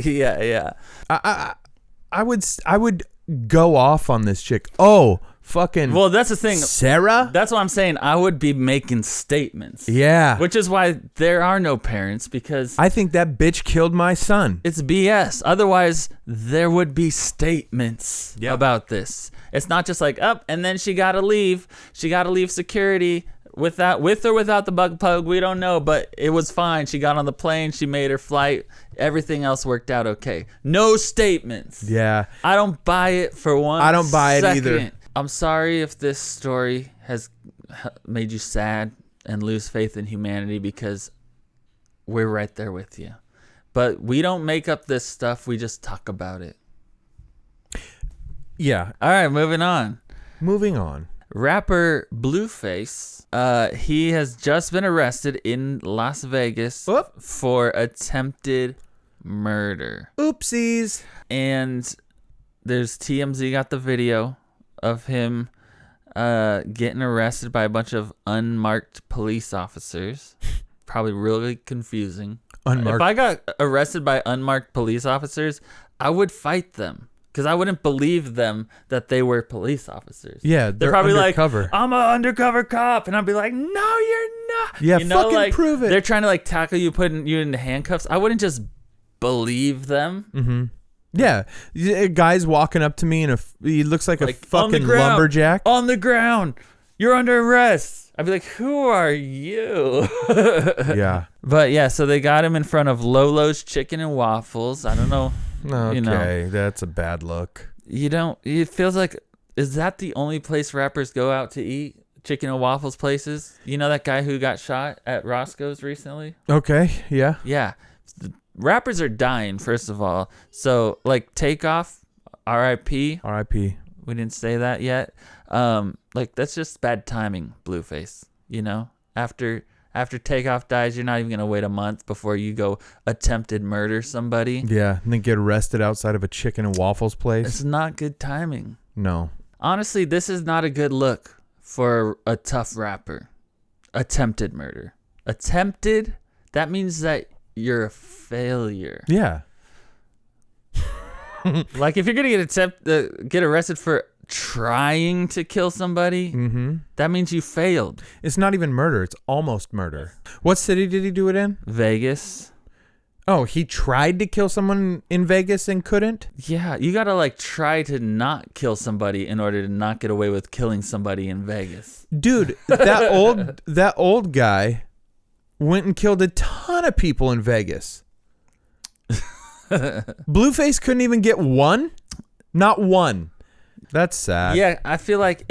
[SPEAKER 2] Yeah.
[SPEAKER 1] I would go off on this chick. Oh, fucking.
[SPEAKER 2] Well, that's the thing.
[SPEAKER 1] Sarah?
[SPEAKER 2] That's what I'm saying. I would be making statements.
[SPEAKER 1] Yeah.
[SPEAKER 2] Which is why there are no parents, because
[SPEAKER 1] I think that bitch killed my son.
[SPEAKER 2] it's BS. Otherwise, there would be statements about this. It's not just like, up, and then she got to leave. She got to leave security. With or without the bug plug, we don't know, but it was fine. She got on the plane. She made her flight. Everything else worked out okay. No statements.
[SPEAKER 1] Yeah.
[SPEAKER 2] I don't buy it for one
[SPEAKER 1] I don't buy it either.
[SPEAKER 2] second. I'm sorry if this story has made you sad and lose faith in humanity, because we're right there with you. But we don't make up this stuff. We just talk about it.
[SPEAKER 1] Yeah.
[SPEAKER 2] All right, moving on.
[SPEAKER 1] Moving on.
[SPEAKER 2] Rapper Blueface, he has just been arrested in Las Vegas for attempted murder.
[SPEAKER 1] Oopsies.
[SPEAKER 2] And there's TMZ got the video of him getting arrested by a bunch of unmarked police officers. Probably really confusing.
[SPEAKER 1] Unmarked.
[SPEAKER 2] If I got arrested by unmarked police officers, I would fight them. Because I wouldn't believe them that they were police officers.
[SPEAKER 1] Yeah,
[SPEAKER 2] they're probably
[SPEAKER 1] undercover.
[SPEAKER 2] like, I'm an undercover cop. And I'd be like, no, you're not.
[SPEAKER 1] Yeah, fucking prove it.
[SPEAKER 2] They're trying to like tackle you, putting you into handcuffs. I wouldn't just believe them.
[SPEAKER 1] Mm-hmm. Yeah. A guy's walking up to me and he looks like a fucking lumberjack.
[SPEAKER 2] On the ground. You're under arrest. I'd be like, who are you?
[SPEAKER 1] Yeah.
[SPEAKER 2] But yeah, so they got him in front of Lolo's Chicken and Waffles. I don't know.
[SPEAKER 1] Okay, that's a bad look.
[SPEAKER 2] It feels like, is that the only place rappers go out to eat? Chicken and waffles places? You know that guy who got shot at Roscoe's recently?
[SPEAKER 1] Okay, yeah.
[SPEAKER 2] Yeah. Rappers are dying, first of all. So, like, Takeoff, R.I.P.
[SPEAKER 1] R.I.P.
[SPEAKER 2] We didn't say that yet. That's just bad timing, Blueface. You know? After Takeoff dies, you're not even going to wait a month before you go attempted murder somebody.
[SPEAKER 1] Yeah, and then get arrested outside of a chicken and waffles place.
[SPEAKER 2] It's not good timing.
[SPEAKER 1] No.
[SPEAKER 2] Honestly, this is not a good look for a tough rapper. Attempted murder. Attempted? That means that you're a failure.
[SPEAKER 1] Yeah.
[SPEAKER 2] Like, if you're going to get arrested for trying to kill somebody, that means you failed.
[SPEAKER 1] It's not even murder. It's almost murder. What city did he do it in?
[SPEAKER 2] Vegas.
[SPEAKER 1] Oh, he tried to kill someone in Vegas and couldn't?
[SPEAKER 2] Yeah, you got to like try to not kill somebody in order to not get away with killing somebody in Vegas.
[SPEAKER 1] Dude, that old guy went and killed a ton of people in Vegas. Blueface couldn't even get one? Not one. That's sad.
[SPEAKER 2] Yeah, I feel like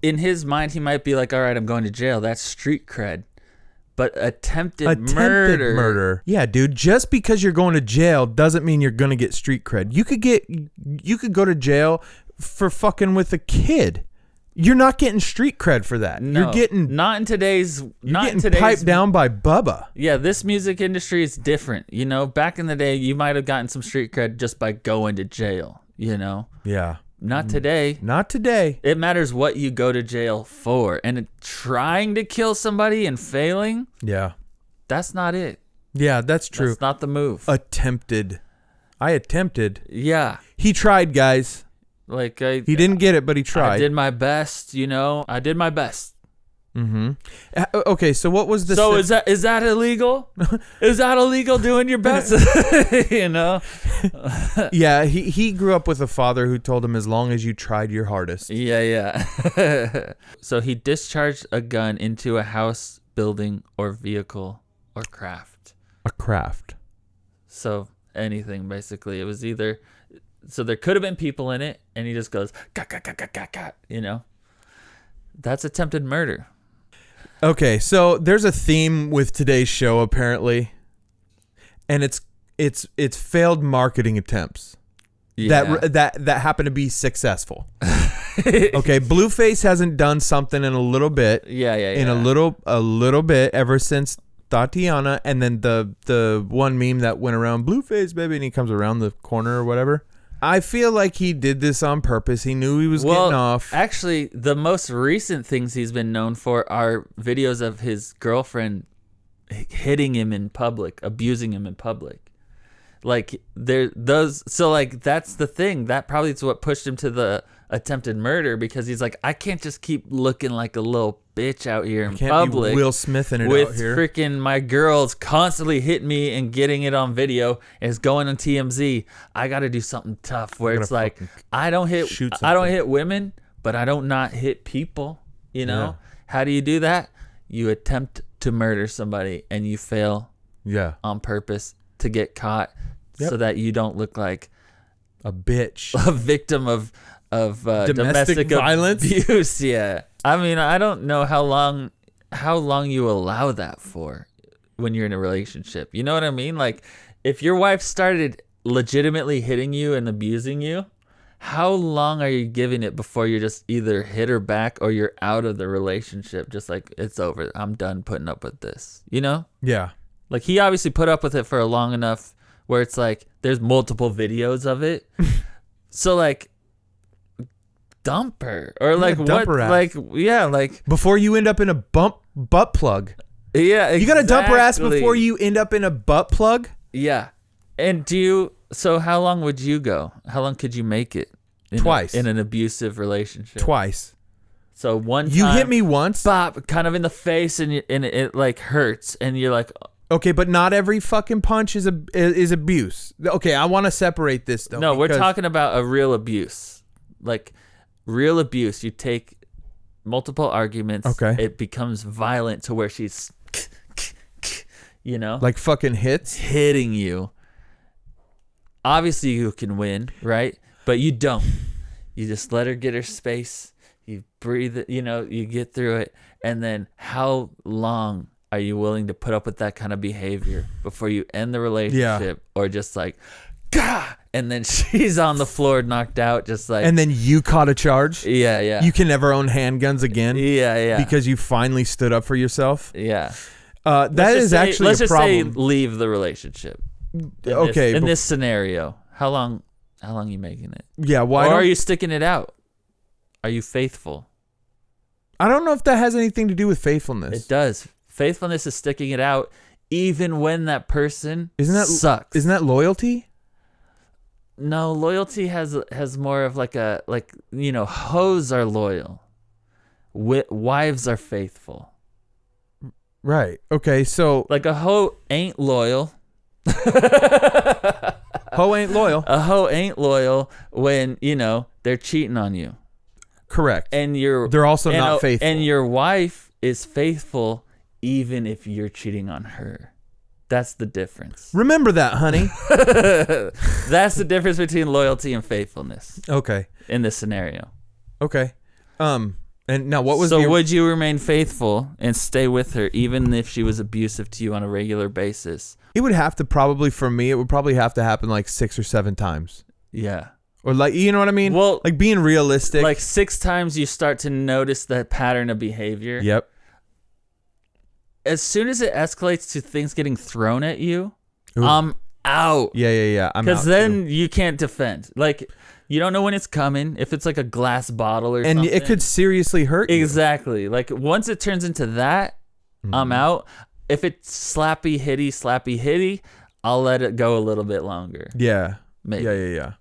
[SPEAKER 2] in his mind, he might be like, all right, I'm going to jail. That's street cred. But attempted murder.
[SPEAKER 1] Yeah, dude, just because you're going to jail doesn't mean you're going to get street cred. You could go to jail for fucking with a kid. You're not getting street cred for that.
[SPEAKER 2] No,
[SPEAKER 1] you're getting piped down by Bubba.
[SPEAKER 2] Yeah, this music industry is different. You know, back in the day, you might have gotten some street cred just by going to jail, you know?
[SPEAKER 1] Yeah.
[SPEAKER 2] Not today.
[SPEAKER 1] Not today.
[SPEAKER 2] It matters what you go to jail for. And trying to kill somebody and failing, that's not it.
[SPEAKER 1] Yeah, that's true.
[SPEAKER 2] That's not the move.
[SPEAKER 1] Attempted. I attempted.
[SPEAKER 2] Yeah.
[SPEAKER 1] He tried, guys.
[SPEAKER 2] Like
[SPEAKER 1] he didn't get it, but he tried.
[SPEAKER 2] I did my best, you know. I did my best.
[SPEAKER 1] Mm-hmm. Okay, so what was the?
[SPEAKER 2] So is that illegal? Is that illegal doing your best? You know.
[SPEAKER 1] Yeah, he grew up with a father who told him as long as you tried your hardest.
[SPEAKER 2] Yeah. So he discharged a gun into a house, building, or vehicle, or craft.
[SPEAKER 1] A craft.
[SPEAKER 2] So anything basically. It was either. So there could have been people in it, and he just goes, you know. That's attempted murder. Okay,
[SPEAKER 1] so there's a theme with today's show, apparently. And it's failed marketing attempts that happen to be successful. Okay, Blueface hasn't done something in a little bit.
[SPEAKER 2] Yeah.
[SPEAKER 1] In a little bit ever since Tatiana, and then the one meme that went around, Blueface baby, and he comes around the corner or whatever. I feel like he did this on purpose. He knew he was getting off.
[SPEAKER 2] Actually, the most recent things he's been known for are videos of his girlfriend hitting him in public, abusing him in public. Like so like that's the thing. That probably is what pushed him to the attempted murder, because he's like, I can't just keep looking like a little bitch out here in public.
[SPEAKER 1] Be Will Smith in it
[SPEAKER 2] with
[SPEAKER 1] out here.
[SPEAKER 2] Freaking my girls constantly hitting me and getting it on video, and it's going on TMZ. I got to do something tough where it's like, I don't hit women, but I don't not hit people. You know, how do you do that? You attempt to murder somebody and you fail.
[SPEAKER 1] Yeah,
[SPEAKER 2] on purpose to get caught, so that you don't look like
[SPEAKER 1] a bitch,
[SPEAKER 2] a victim of domestic
[SPEAKER 1] violence
[SPEAKER 2] abuse. Yeah, I mean, I don't know how long you allow that for when you're in a relationship. You know what I mean? Like, if your wife started legitimately hitting you and abusing you, how long are you giving it before you're just either hit her back or you're out of the relationship? Just like, it's over. I'm done putting up with this. You know?
[SPEAKER 1] Yeah.
[SPEAKER 2] Like, he obviously put up with it for a long enough where it's like there's multiple videos of it. So like, dump her, or like
[SPEAKER 1] dump her ass.
[SPEAKER 2] like
[SPEAKER 1] before you end up in a butt plug.
[SPEAKER 2] Yeah, exactly.
[SPEAKER 1] You gotta dump her ass before you end up in a butt plug.
[SPEAKER 2] Yeah. And so how long would you go? How long could you make it?
[SPEAKER 1] Twice.
[SPEAKER 2] In an abusive relationship.
[SPEAKER 1] Twice.
[SPEAKER 2] So one time,
[SPEAKER 1] you hit me once,
[SPEAKER 2] bop, kind of in the face, and it like hurts, and you're like,
[SPEAKER 1] okay, but not every fucking punch is abuse. Okay, I want to separate this though.
[SPEAKER 2] No, we're talking about a real abuse. Like, real abuse. You take multiple arguments.
[SPEAKER 1] Okay.
[SPEAKER 2] It becomes violent to where she's, you know,
[SPEAKER 1] like fucking
[SPEAKER 2] hitting you. Obviously, you can win, right? But you don't. You just let her get her space. You breathe it. You know, you get through it. And then, how long are you willing to put up with that kind of behavior before you end the relationship, or just like, gah, and then she's on the floor knocked out, just like,
[SPEAKER 1] and then you caught a charge?
[SPEAKER 2] Yeah.
[SPEAKER 1] You can never own handguns again?
[SPEAKER 2] Yeah.
[SPEAKER 1] Because you finally stood up for yourself?
[SPEAKER 2] Yeah.
[SPEAKER 1] That is actually a problem. Let's just say
[SPEAKER 2] leave the relationship. In this scenario, how long are you making it?
[SPEAKER 1] Yeah, why?
[SPEAKER 2] Or are you sticking it out? Are you faithful?
[SPEAKER 1] I don't know if that has anything to do with faithfulness.
[SPEAKER 2] It does. Faithfulness is sticking it out even when that person sucks.
[SPEAKER 1] Isn't that loyalty?
[SPEAKER 2] No, loyalty has more of like hoes are loyal. Wives are faithful.
[SPEAKER 1] Right. Okay, so
[SPEAKER 2] like a hoe ain't loyal.
[SPEAKER 1] Hoe ain't loyal.
[SPEAKER 2] A hoe ain't loyal when, they're cheating on you.
[SPEAKER 1] Correct.
[SPEAKER 2] And
[SPEAKER 1] they're also not faithful.
[SPEAKER 2] And your wife is faithful even if you're cheating on her. That's the difference.
[SPEAKER 1] Remember that, honey.
[SPEAKER 2] That's the difference between loyalty and faithfulness.
[SPEAKER 1] Okay.
[SPEAKER 2] In this scenario.
[SPEAKER 1] Okay. And now what was
[SPEAKER 2] would you remain faithful and stay with her even if she was abusive to you on a regular basis?
[SPEAKER 1] It would have to probably have to happen like 6 or 7 times.
[SPEAKER 2] Yeah.
[SPEAKER 1] Or like, you know what I mean?
[SPEAKER 2] Well,
[SPEAKER 1] like being realistic.
[SPEAKER 2] Like 6 times you start to notice that pattern of behavior.
[SPEAKER 1] Yep.
[SPEAKER 2] As soon as it escalates to things getting thrown at you, I'm out.
[SPEAKER 1] Yeah. I'm out.
[SPEAKER 2] Because then you can't defend. Like, you don't know when it's coming. If it's like a glass bottle or something.
[SPEAKER 1] And it could seriously hurt you.
[SPEAKER 2] Exactly. Like, once it turns into that, I'm out. If it's slappy hitty, I'll let it go a little bit longer.
[SPEAKER 1] Yeah.
[SPEAKER 2] Maybe.
[SPEAKER 1] Yeah.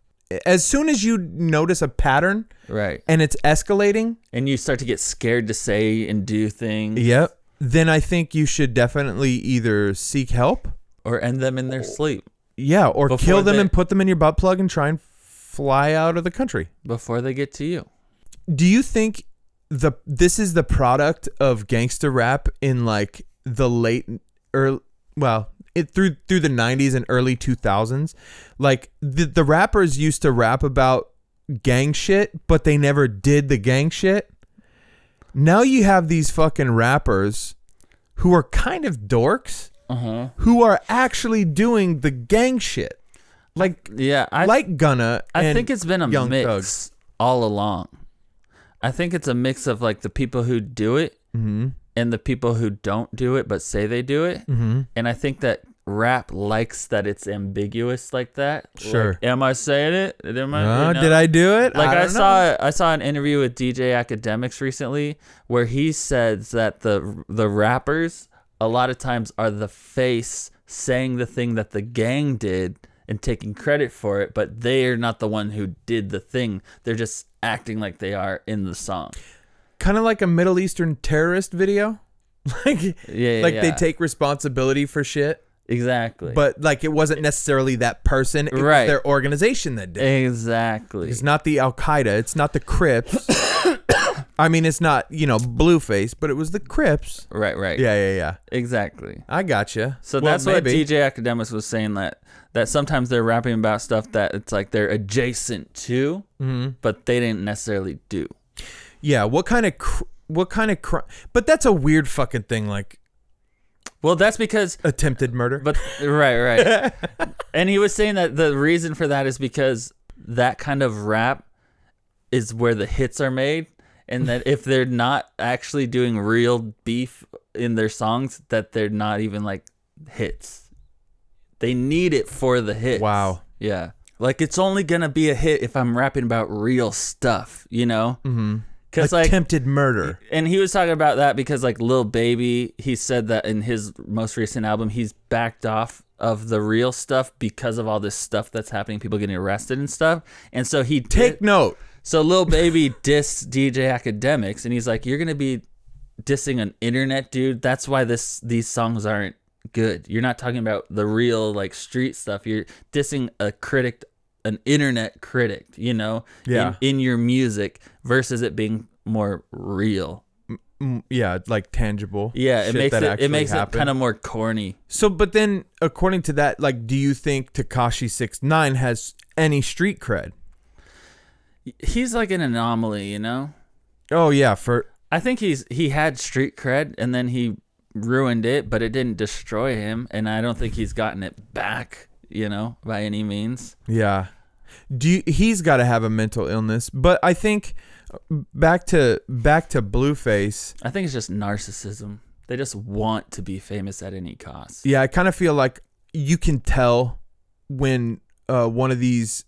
[SPEAKER 1] As soon as you notice a pattern,
[SPEAKER 2] right,
[SPEAKER 1] and it's escalating,
[SPEAKER 2] and you start to get scared to say and do things,
[SPEAKER 1] yep, then I think you should definitely either seek help
[SPEAKER 2] or end them in their sleep.
[SPEAKER 1] Yeah, or kill them and put them in your butt plug and try and fly out of the country
[SPEAKER 2] before they get to you.
[SPEAKER 1] Do you think this is the product of gangster rap in like the late through the 90s and early 2000s? Like the rappers used to rap about gang shit, but they never did the gang shit. Now you have these fucking rappers who are kind of dorks who are actually doing the gang shit. Like, like Gunna.
[SPEAKER 2] I think it's been a
[SPEAKER 1] Young
[SPEAKER 2] mix all along. I think it's a mix of like the people who do it and the people who don't do it but say they do it. And I think that rap likes that it's ambiguous like that.
[SPEAKER 1] Sure.
[SPEAKER 2] Like, am I saying it? Did
[SPEAKER 1] I do it?
[SPEAKER 2] Like I saw an interview with DJ Academics recently where he says that the rappers a lot of times are the face saying the thing that the gang did and taking credit for it, but they are not the one who did the thing. They're just acting like they are in the song.
[SPEAKER 1] Kind of like a Middle Eastern terrorist video. Like they take responsibility for shit.
[SPEAKER 2] Exactly.
[SPEAKER 1] But like it wasn't necessarily that person. It was their organization that did it.
[SPEAKER 2] Exactly.
[SPEAKER 1] It's not the Al-Qaeda. It's not the Crips. I mean, it's not, Blueface, but it was the Crips.
[SPEAKER 2] Right.
[SPEAKER 1] Yeah.
[SPEAKER 2] Exactly.
[SPEAKER 1] I gotcha.
[SPEAKER 2] So that's what DJ Academics was saying, that sometimes they're rapping about stuff that it's like they're adjacent to, but they didn't necessarily do.
[SPEAKER 1] Yeah. What kind of crime? But that's a weird fucking thing. Like,
[SPEAKER 2] well, that's because
[SPEAKER 1] attempted murder.
[SPEAKER 2] But right. And he was saying that the reason for that is because that kind of rap is where the hits are made, and that if they're not actually doing real beef in their songs, that they're not even like hits. They need it for the hits.
[SPEAKER 1] Wow.
[SPEAKER 2] Yeah. Like it's only gonna be a hit if I'm rapping about real stuff, Mm-hmm. Because like
[SPEAKER 1] attempted murder.
[SPEAKER 2] And he was talking about that because like Lil Baby, he said that in his most recent album, he's backed off of the real stuff because of all this stuff that's happening, people getting arrested and stuff. And so he
[SPEAKER 1] take note.
[SPEAKER 2] So Lil Baby dissed DJ Academics, and he's like, "You're gonna be dissing an internet dude. That's why these songs aren't good. You're not talking about the real like street stuff. You're dissing an internet critic,
[SPEAKER 1] Yeah.
[SPEAKER 2] in your music versus it being more real."
[SPEAKER 1] Yeah, like tangible.
[SPEAKER 2] Yeah, it makes it kind of more corny.
[SPEAKER 1] So, but then according to that, like, do you think Tekashi 6ix9ine has any street cred?
[SPEAKER 2] He's like an anomaly,
[SPEAKER 1] Oh yeah,
[SPEAKER 2] I think he had street cred and then he ruined it, but it didn't destroy him, and I don't think he's gotten it back, by any means.
[SPEAKER 1] Yeah. He's got to have a mental illness, but I think back to Blueface.
[SPEAKER 2] I think it's just narcissism. They just want to be famous at any cost.
[SPEAKER 1] Yeah, I kind of feel like you can tell when one of these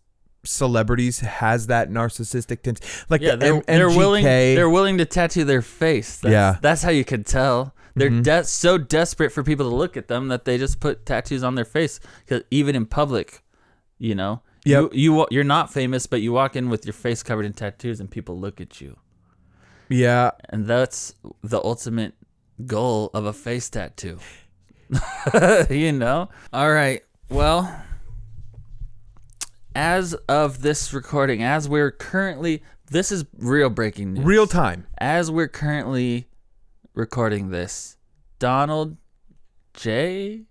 [SPEAKER 1] celebrities has that narcissistic tendency. Like
[SPEAKER 2] they're willing to tattoo their face. That's how you can tell. They're so desperate for people to look at them that they just put tattoos on their face. Because even in public, Yep. You're not famous, but you walk in with your face covered in tattoos and people look at you.
[SPEAKER 1] Yeah.
[SPEAKER 2] And that's the ultimate goal of a face tattoo. All right. Well, as of this recording, this is real breaking news.
[SPEAKER 1] Real time.
[SPEAKER 2] As we're currently recording this, Donald J.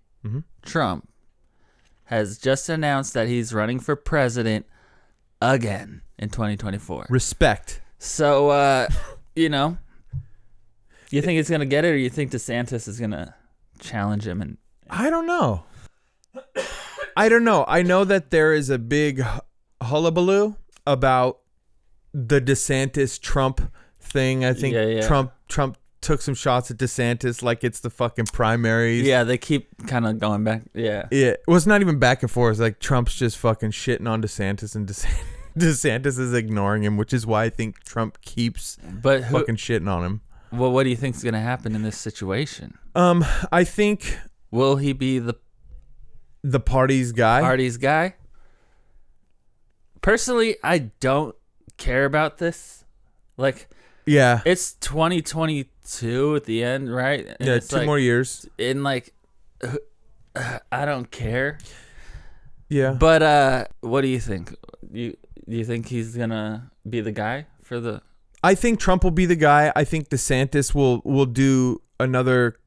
[SPEAKER 2] Trump has just announced that he's running for president again in 2024.
[SPEAKER 1] Respect.
[SPEAKER 2] So, you think he's going to get it, or you think DeSantis is going to challenge him? And
[SPEAKER 1] I don't know. I know that there is a big hullabaloo about the DeSantis Trump thing. I think Trump took some shots at DeSantis like it's the fucking primaries.
[SPEAKER 2] Yeah, they keep kind of going back. Yeah.
[SPEAKER 1] Well, it's not even back and forth. Like Trump's just fucking shitting on DeSantis, and DeSantis is ignoring him, which is why I think Trump keeps fucking shitting on him.
[SPEAKER 2] Well, what do you think is going to happen in this situation?
[SPEAKER 1] I think,
[SPEAKER 2] will he be the
[SPEAKER 1] party's guy? Personally,
[SPEAKER 2] I don't care about this. Like,
[SPEAKER 1] yeah,
[SPEAKER 2] it's 2022 at the end, right? And
[SPEAKER 1] yeah, 2 more years.
[SPEAKER 2] And like, I don't care.
[SPEAKER 1] Yeah.
[SPEAKER 2] But what do you think? You think he's gonna be the guy for the?
[SPEAKER 1] I think Trump will be the guy. I think DeSantis will do another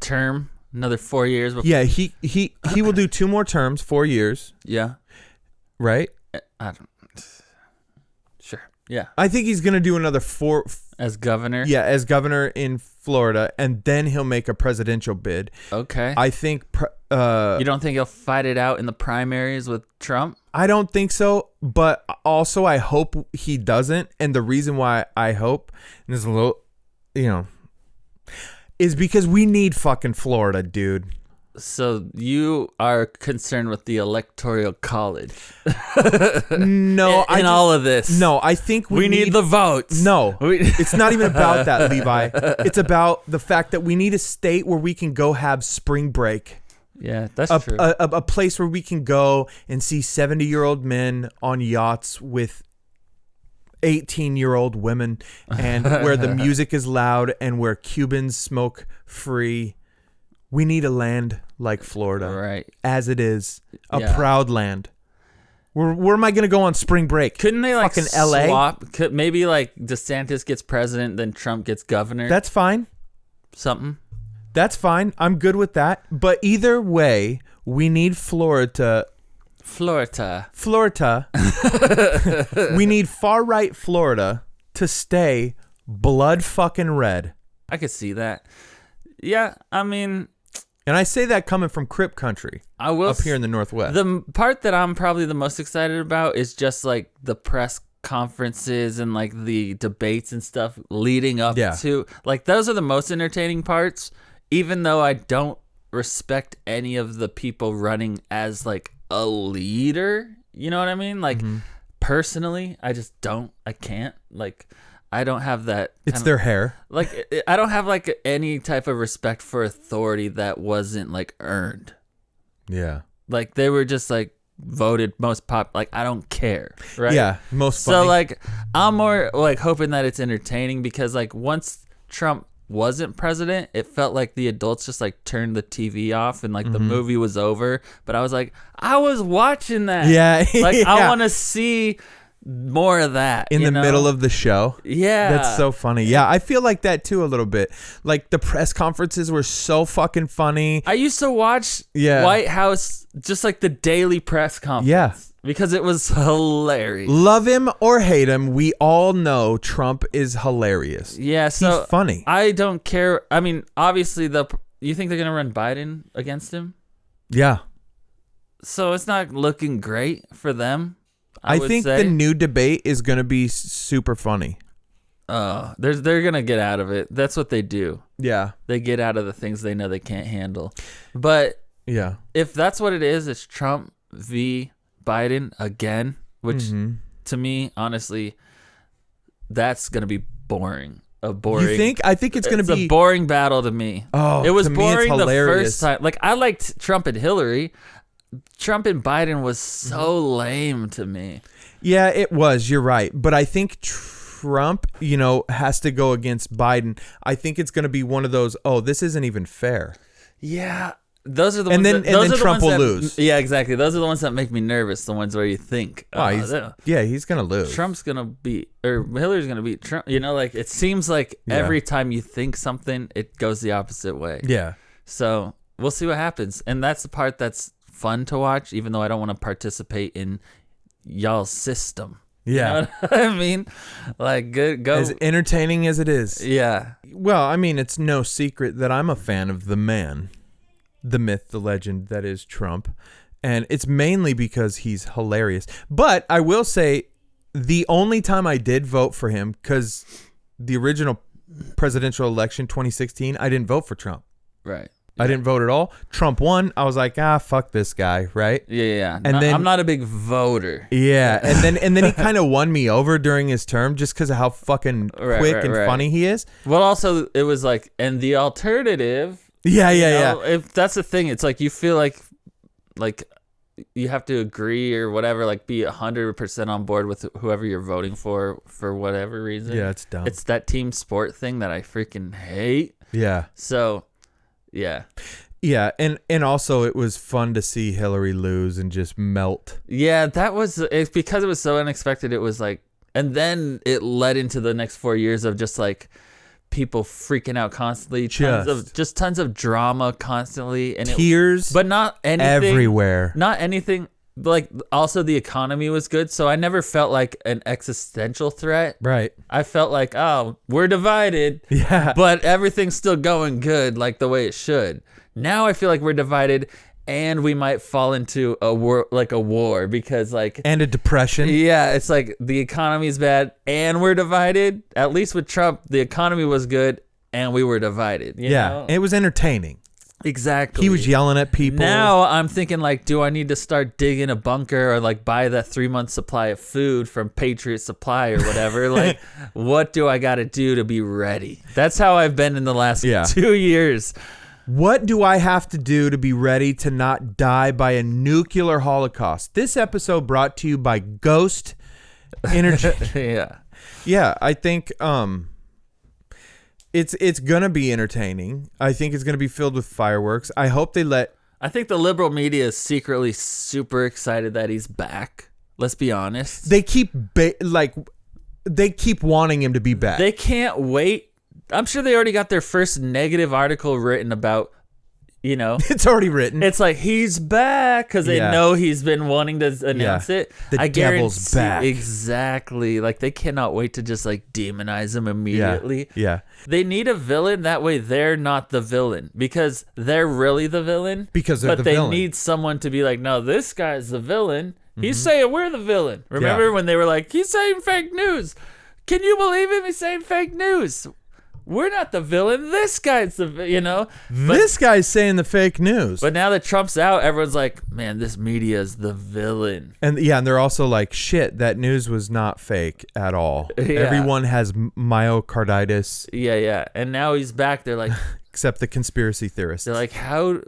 [SPEAKER 2] term, another 4 years. Before.
[SPEAKER 1] Yeah, he will do 2 more terms, 4 years.
[SPEAKER 2] Yeah.
[SPEAKER 1] Right.
[SPEAKER 2] I don't. Sure. Yeah.
[SPEAKER 1] I think he's going to do another 4
[SPEAKER 2] As governor?
[SPEAKER 1] Yeah, as governor in Florida, and then he'll make a presidential bid.
[SPEAKER 2] Okay.
[SPEAKER 1] I think
[SPEAKER 2] you don't think he'll fight it out in the primaries with Trump?
[SPEAKER 1] I don't think so, but also I hope he doesn't. And the reason why I hope, and this is a little, is because we need fucking Florida, dude.
[SPEAKER 2] So you are concerned with the electoral college?
[SPEAKER 1] No,
[SPEAKER 2] in all of this.
[SPEAKER 1] No, I think
[SPEAKER 2] we need the votes.
[SPEAKER 1] No, it's not even about that, Levi. It's about the fact that we need a state where we can go have spring break.
[SPEAKER 2] Yeah, that's true.
[SPEAKER 1] A place where we can go and see 70-year-old men on yachts with 18-year-old women, and where the music is loud and where Cubans smoke free. We need a land like Florida,
[SPEAKER 2] right?
[SPEAKER 1] As it is, a proud land. Where am I going to go on spring break?
[SPEAKER 2] Couldn't they like
[SPEAKER 1] fucking LA?
[SPEAKER 2] Swap? Maybe like DeSantis gets president, then Trump gets governor.
[SPEAKER 1] That's fine.
[SPEAKER 2] Something.
[SPEAKER 1] That's fine. I'm good with that. But either way, we need Florida. We need far right Florida to stay blood fucking red.
[SPEAKER 2] I could see that. Yeah, I mean.
[SPEAKER 1] And I say that coming from Crip country.
[SPEAKER 2] I will
[SPEAKER 1] up here in the Northwest.
[SPEAKER 2] The part that I'm probably the most excited about is just like the press conferences and like the debates and stuff leading up to, like, those are the most entertaining parts, even though I don't respect any of the people running as like a leader. You know what I mean? Like, personally, I just don't. I can't. Like, I don't have that.
[SPEAKER 1] It's their hair.
[SPEAKER 2] Like, I don't have like any type of respect for authority that wasn't like earned.
[SPEAKER 1] Yeah.
[SPEAKER 2] Like, they were just like voted most pop. Like, I don't care. Right.
[SPEAKER 1] Yeah. Most funny.
[SPEAKER 2] So like, I'm more like hoping that it's entertaining, because like once Trump wasn't president, it felt like the adults just like turned the TV off and like the movie was over. But I was like, I was watching that.
[SPEAKER 1] Yeah.
[SPEAKER 2] Like, I want to see more of that
[SPEAKER 1] in the middle of the show.
[SPEAKER 2] Yeah,
[SPEAKER 1] that's so funny. Yeah, I feel like that too a little bit. Like, the press conferences were so fucking funny.
[SPEAKER 2] I used to watch White House, just like the daily press conference, because it was hilarious.
[SPEAKER 1] Love him or hate him, we all know Trump is hilarious.
[SPEAKER 2] Yeah, so
[SPEAKER 1] he's funny.
[SPEAKER 2] I don't care. I mean, obviously, you think they're gonna run Biden against him?
[SPEAKER 1] Yeah.
[SPEAKER 2] So it's not looking great for them.
[SPEAKER 1] I think the new debate is going to be super funny.
[SPEAKER 2] They're going to get out of it. That's what they do.
[SPEAKER 1] Yeah.
[SPEAKER 2] They get out of the things they know they can't handle. But
[SPEAKER 1] yeah,
[SPEAKER 2] if that's what it is, it's Trump v. Biden again, which to me, honestly, that's going to be boring. You
[SPEAKER 1] think? I think it's going to be
[SPEAKER 2] a boring battle to me.
[SPEAKER 1] Oh,
[SPEAKER 2] it was
[SPEAKER 1] to
[SPEAKER 2] boring
[SPEAKER 1] me, it's
[SPEAKER 2] the
[SPEAKER 1] hilarious.
[SPEAKER 2] first time. Like, I liked Trump and Hillary. Trump and Biden was so lame to me.
[SPEAKER 1] Yeah, it was. You're right. But I think Trump, has to go against Biden. I think it's going to be one of those, this isn't even fair.
[SPEAKER 2] Yeah. Those are the
[SPEAKER 1] ones
[SPEAKER 2] and
[SPEAKER 1] then Trump will lose.
[SPEAKER 2] Yeah, exactly. Those are the ones that make me nervous. The ones where you think,
[SPEAKER 1] he's going to lose.
[SPEAKER 2] Trump's going to beat, or Hillary's going to beat Trump. Like, it seems like every time you think something, it goes the opposite way.
[SPEAKER 1] Yeah.
[SPEAKER 2] So we'll see what happens. And that's the part that's fun to watch, even though I don't want to participate in y'all's system.
[SPEAKER 1] Yeah.
[SPEAKER 2] You know what I mean? Like, go.
[SPEAKER 1] As entertaining as it is.
[SPEAKER 2] Yeah.
[SPEAKER 1] Well, I mean, it's no secret that I'm a fan of the man, the myth, the legend that is Trump. And it's mainly because he's hilarious. But I will say, the only time I did vote for him, because the original presidential election, 2016, I didn't vote for Trump.
[SPEAKER 2] Right.
[SPEAKER 1] I didn't vote at all. Trump won. I was like, fuck this guy, right?
[SPEAKER 2] Yeah. And then I'm not a big voter.
[SPEAKER 1] Yeah, and then he kind of won me over during his term just because of how fucking quick and funny he is.
[SPEAKER 2] Well, also it was like, and the alternative.
[SPEAKER 1] Yeah.
[SPEAKER 2] If that's the thing, it's like you feel like you have to agree or whatever, like be 100% on board with whoever you're voting for whatever reason.
[SPEAKER 1] Yeah, it's dumb.
[SPEAKER 2] It's that team sport thing that I freaking hate.
[SPEAKER 1] Yeah.
[SPEAKER 2] So. Yeah.
[SPEAKER 1] Yeah, and also it was fun to see Hillary lose and just melt.
[SPEAKER 2] Yeah, it's because it was so unexpected. It was like, and then it led into the next 4 years of just like people freaking out constantly, tons of drama constantly, and
[SPEAKER 1] tears,
[SPEAKER 2] but not anything
[SPEAKER 1] everywhere.
[SPEAKER 2] Not anything like also the economy was good, so I never felt like an existential threat.
[SPEAKER 1] Right.
[SPEAKER 2] I felt like, oh, we're divided,
[SPEAKER 1] Yeah.
[SPEAKER 2] but everything's still going good, like the way it should. Now I feel like we're divided, and we might fall into a war, because like,
[SPEAKER 1] And a depression.
[SPEAKER 2] yeah, it's like the economy's bad and we're divided. At least with Trump, the economy was good and we were divided. You know?
[SPEAKER 1] It was entertaining.
[SPEAKER 2] Exactly.
[SPEAKER 1] He was yelling at people.
[SPEAKER 2] Now I'm thinking like, do I need to start digging a bunker or like buy that 3-month supply of food from Patriot Supply or whatever? Like, what do I got to do to be ready? That's how I've been in the last 2 years.
[SPEAKER 1] What do I have to do to be ready to not die by a nuclear holocaust? This episode brought to you by Ghost Energy.
[SPEAKER 2] Yeah.
[SPEAKER 1] Yeah, I think it's gonna be entertaining. I think it's gonna be filled with fireworks. I hope they let.
[SPEAKER 2] I think the liberal media is secretly super excited that he's back. Let's be honest.
[SPEAKER 1] They keep they keep wanting him to be back.
[SPEAKER 2] They can't wait. I'm sure they already got their first negative article written about, you know.
[SPEAKER 1] It's already written.
[SPEAKER 2] It's like, he's back, because they know he's been wanting to announce it.
[SPEAKER 1] The devil's back.
[SPEAKER 2] Exactly. Like, they cannot wait to just like demonize him immediately.
[SPEAKER 1] Yeah.
[SPEAKER 2] They need a villain. That way they're not the villain, because they're really the villain.
[SPEAKER 1] Because they're the
[SPEAKER 2] villain.
[SPEAKER 1] villain.
[SPEAKER 2] But they need someone to be like, no, this guy's the villain. He's saying we're the villain. Remember when they were like, he's saying fake news. Can you believe him? He's saying fake news. We're not the villain. This guy's the,
[SPEAKER 1] This guy's saying the fake news.
[SPEAKER 2] But now that Trump's out, everyone's like, man, this media is the villain.
[SPEAKER 1] And they're also like, shit, that news was not fake at all.
[SPEAKER 2] Yeah.
[SPEAKER 1] Everyone has myocarditis.
[SPEAKER 2] Yeah. And now he's back. They're like,
[SPEAKER 1] except the conspiracy theorists.
[SPEAKER 2] They're like, how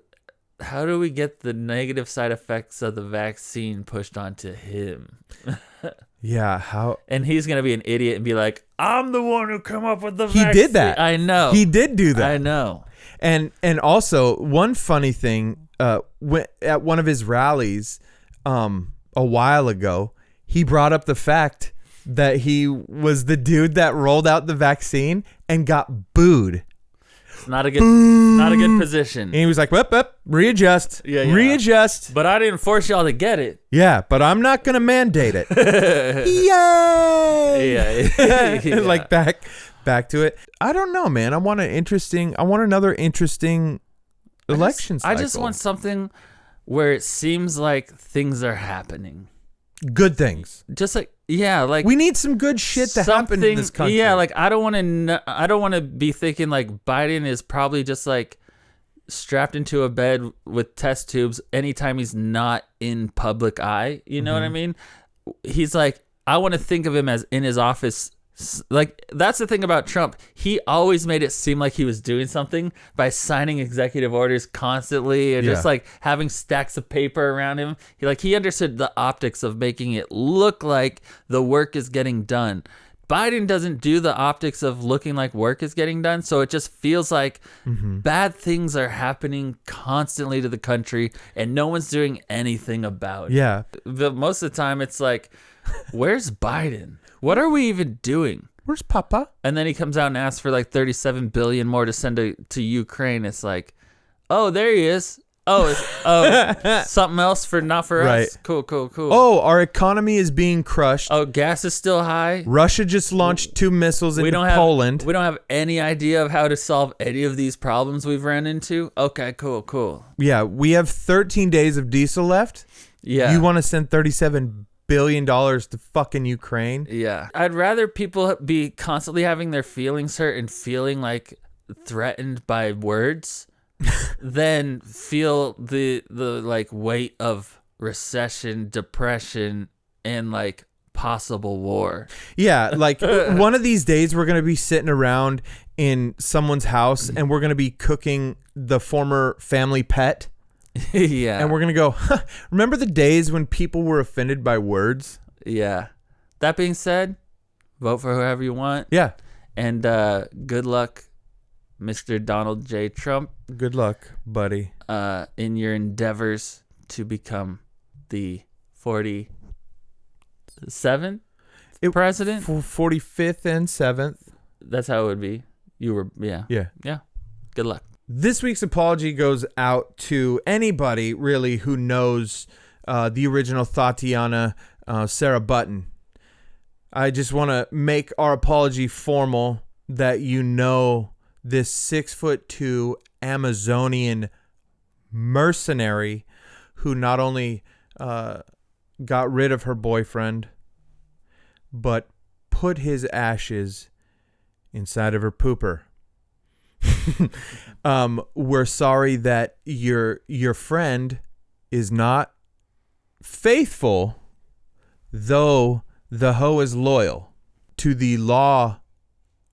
[SPEAKER 2] do we get the negative side effects of the vaccine pushed onto him?
[SPEAKER 1] Yeah, how?
[SPEAKER 2] And he's going to be an idiot and be like, I'm the one who come up with the vaccine.
[SPEAKER 1] He did that.
[SPEAKER 2] I know.
[SPEAKER 1] He did do that.
[SPEAKER 2] I know.
[SPEAKER 1] And also, one funny thing, at one of his rallies a while ago, he brought up the fact that he was the dude that rolled out the vaccine and got booed.
[SPEAKER 2] It's not a good position.
[SPEAKER 1] And he was like, up, readjust, readjust.
[SPEAKER 2] But I didn't force y'all to get it.
[SPEAKER 1] Yeah, but I'm not going to mandate it. Yay!
[SPEAKER 2] Yeah.
[SPEAKER 1] Like back to it. I don't know, man. I want another interesting election cycle.
[SPEAKER 2] I just want something where it seems like things are happening.
[SPEAKER 1] Good things.
[SPEAKER 2] Just like, yeah, like
[SPEAKER 1] we need some good shit to happen in this country.
[SPEAKER 2] Yeah, like I don't want to be thinking like Biden is probably just like strapped into a bed with test tubes anytime he's not in public eye. You know what I mean? He's like, I want to think of him as in his office. Like, that's the thing about Trump. He always made it seem like he was doing something by signing executive orders constantly and just like having stacks of paper around him. He understood the optics of making it look like the work is getting done. Biden doesn't do the optics of looking like work is getting done, so it just feels like bad things are happening constantly to the country and no one's doing anything about it.
[SPEAKER 1] Yeah.
[SPEAKER 2] Most of the time it's like, where's Biden? What are we even doing?
[SPEAKER 1] Where's Papa?
[SPEAKER 2] And then he comes out and asks for like $37 billion more to send to Ukraine. It's like, oh, there he is. Oh, something else not for us. Cool.
[SPEAKER 1] Oh, our economy is being crushed.
[SPEAKER 2] Oh, gas is still high.
[SPEAKER 1] Russia just launched 2 missiles into Poland.
[SPEAKER 2] We don't have any idea of how to solve any of these problems we've ran into. Okay, cool.
[SPEAKER 1] Yeah, we have 13 days of diesel left.
[SPEAKER 2] Yeah.
[SPEAKER 1] You want to send $37 billion to fucking Ukraine?
[SPEAKER 2] Yeah. I'd rather people be constantly having their feelings hurt and feeling like threatened by words than feel the like weight of recession, depression, and like possible war.
[SPEAKER 1] Yeah, like one of these days we're going to be sitting around in someone's house and we're going to be cooking the former family pet.
[SPEAKER 2] Yeah.
[SPEAKER 1] And we're going to go, remember the days when people were offended by words?
[SPEAKER 2] Yeah. That being said, vote for whoever you want.
[SPEAKER 1] Yeah.
[SPEAKER 2] And good luck, Mr. Donald J. Trump.
[SPEAKER 1] Good luck, buddy.
[SPEAKER 2] In your endeavors to become the 47th president?
[SPEAKER 1] 45th and 7th.
[SPEAKER 2] That's how it would be. You were, yeah. Good luck.
[SPEAKER 1] This week's apology goes out to anybody really who knows the original Tatiana Sarah Button. I just want to make our apology formal that you know this 6'2" Amazonian mercenary who not only got rid of her boyfriend, but put his ashes inside of her pooper. We're sorry that your friend is not faithful, though the hoe is loyal to the law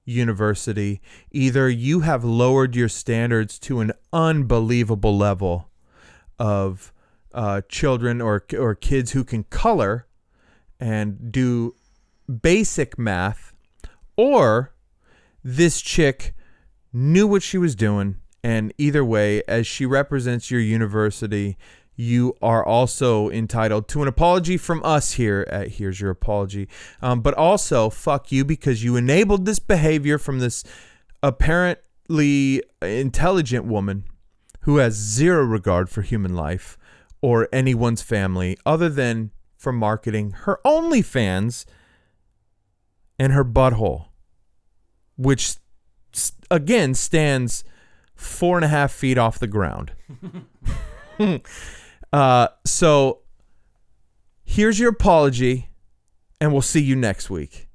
[SPEAKER 1] university. Either you have lowered your standards to an unbelievable level of children or kids who can color and do basic math, or this chick knew what she was doing. And either way, as she represents your university, you are also entitled to an apology from us here at Here's Your Apology. But also, fuck you, because you enabled this behavior from this apparently intelligent woman who has zero regard for human life or anyone's family other than for marketing her OnlyFans and her butthole, which again stands 4.5 feet off the ground. So here's your apology, and we'll see you next week.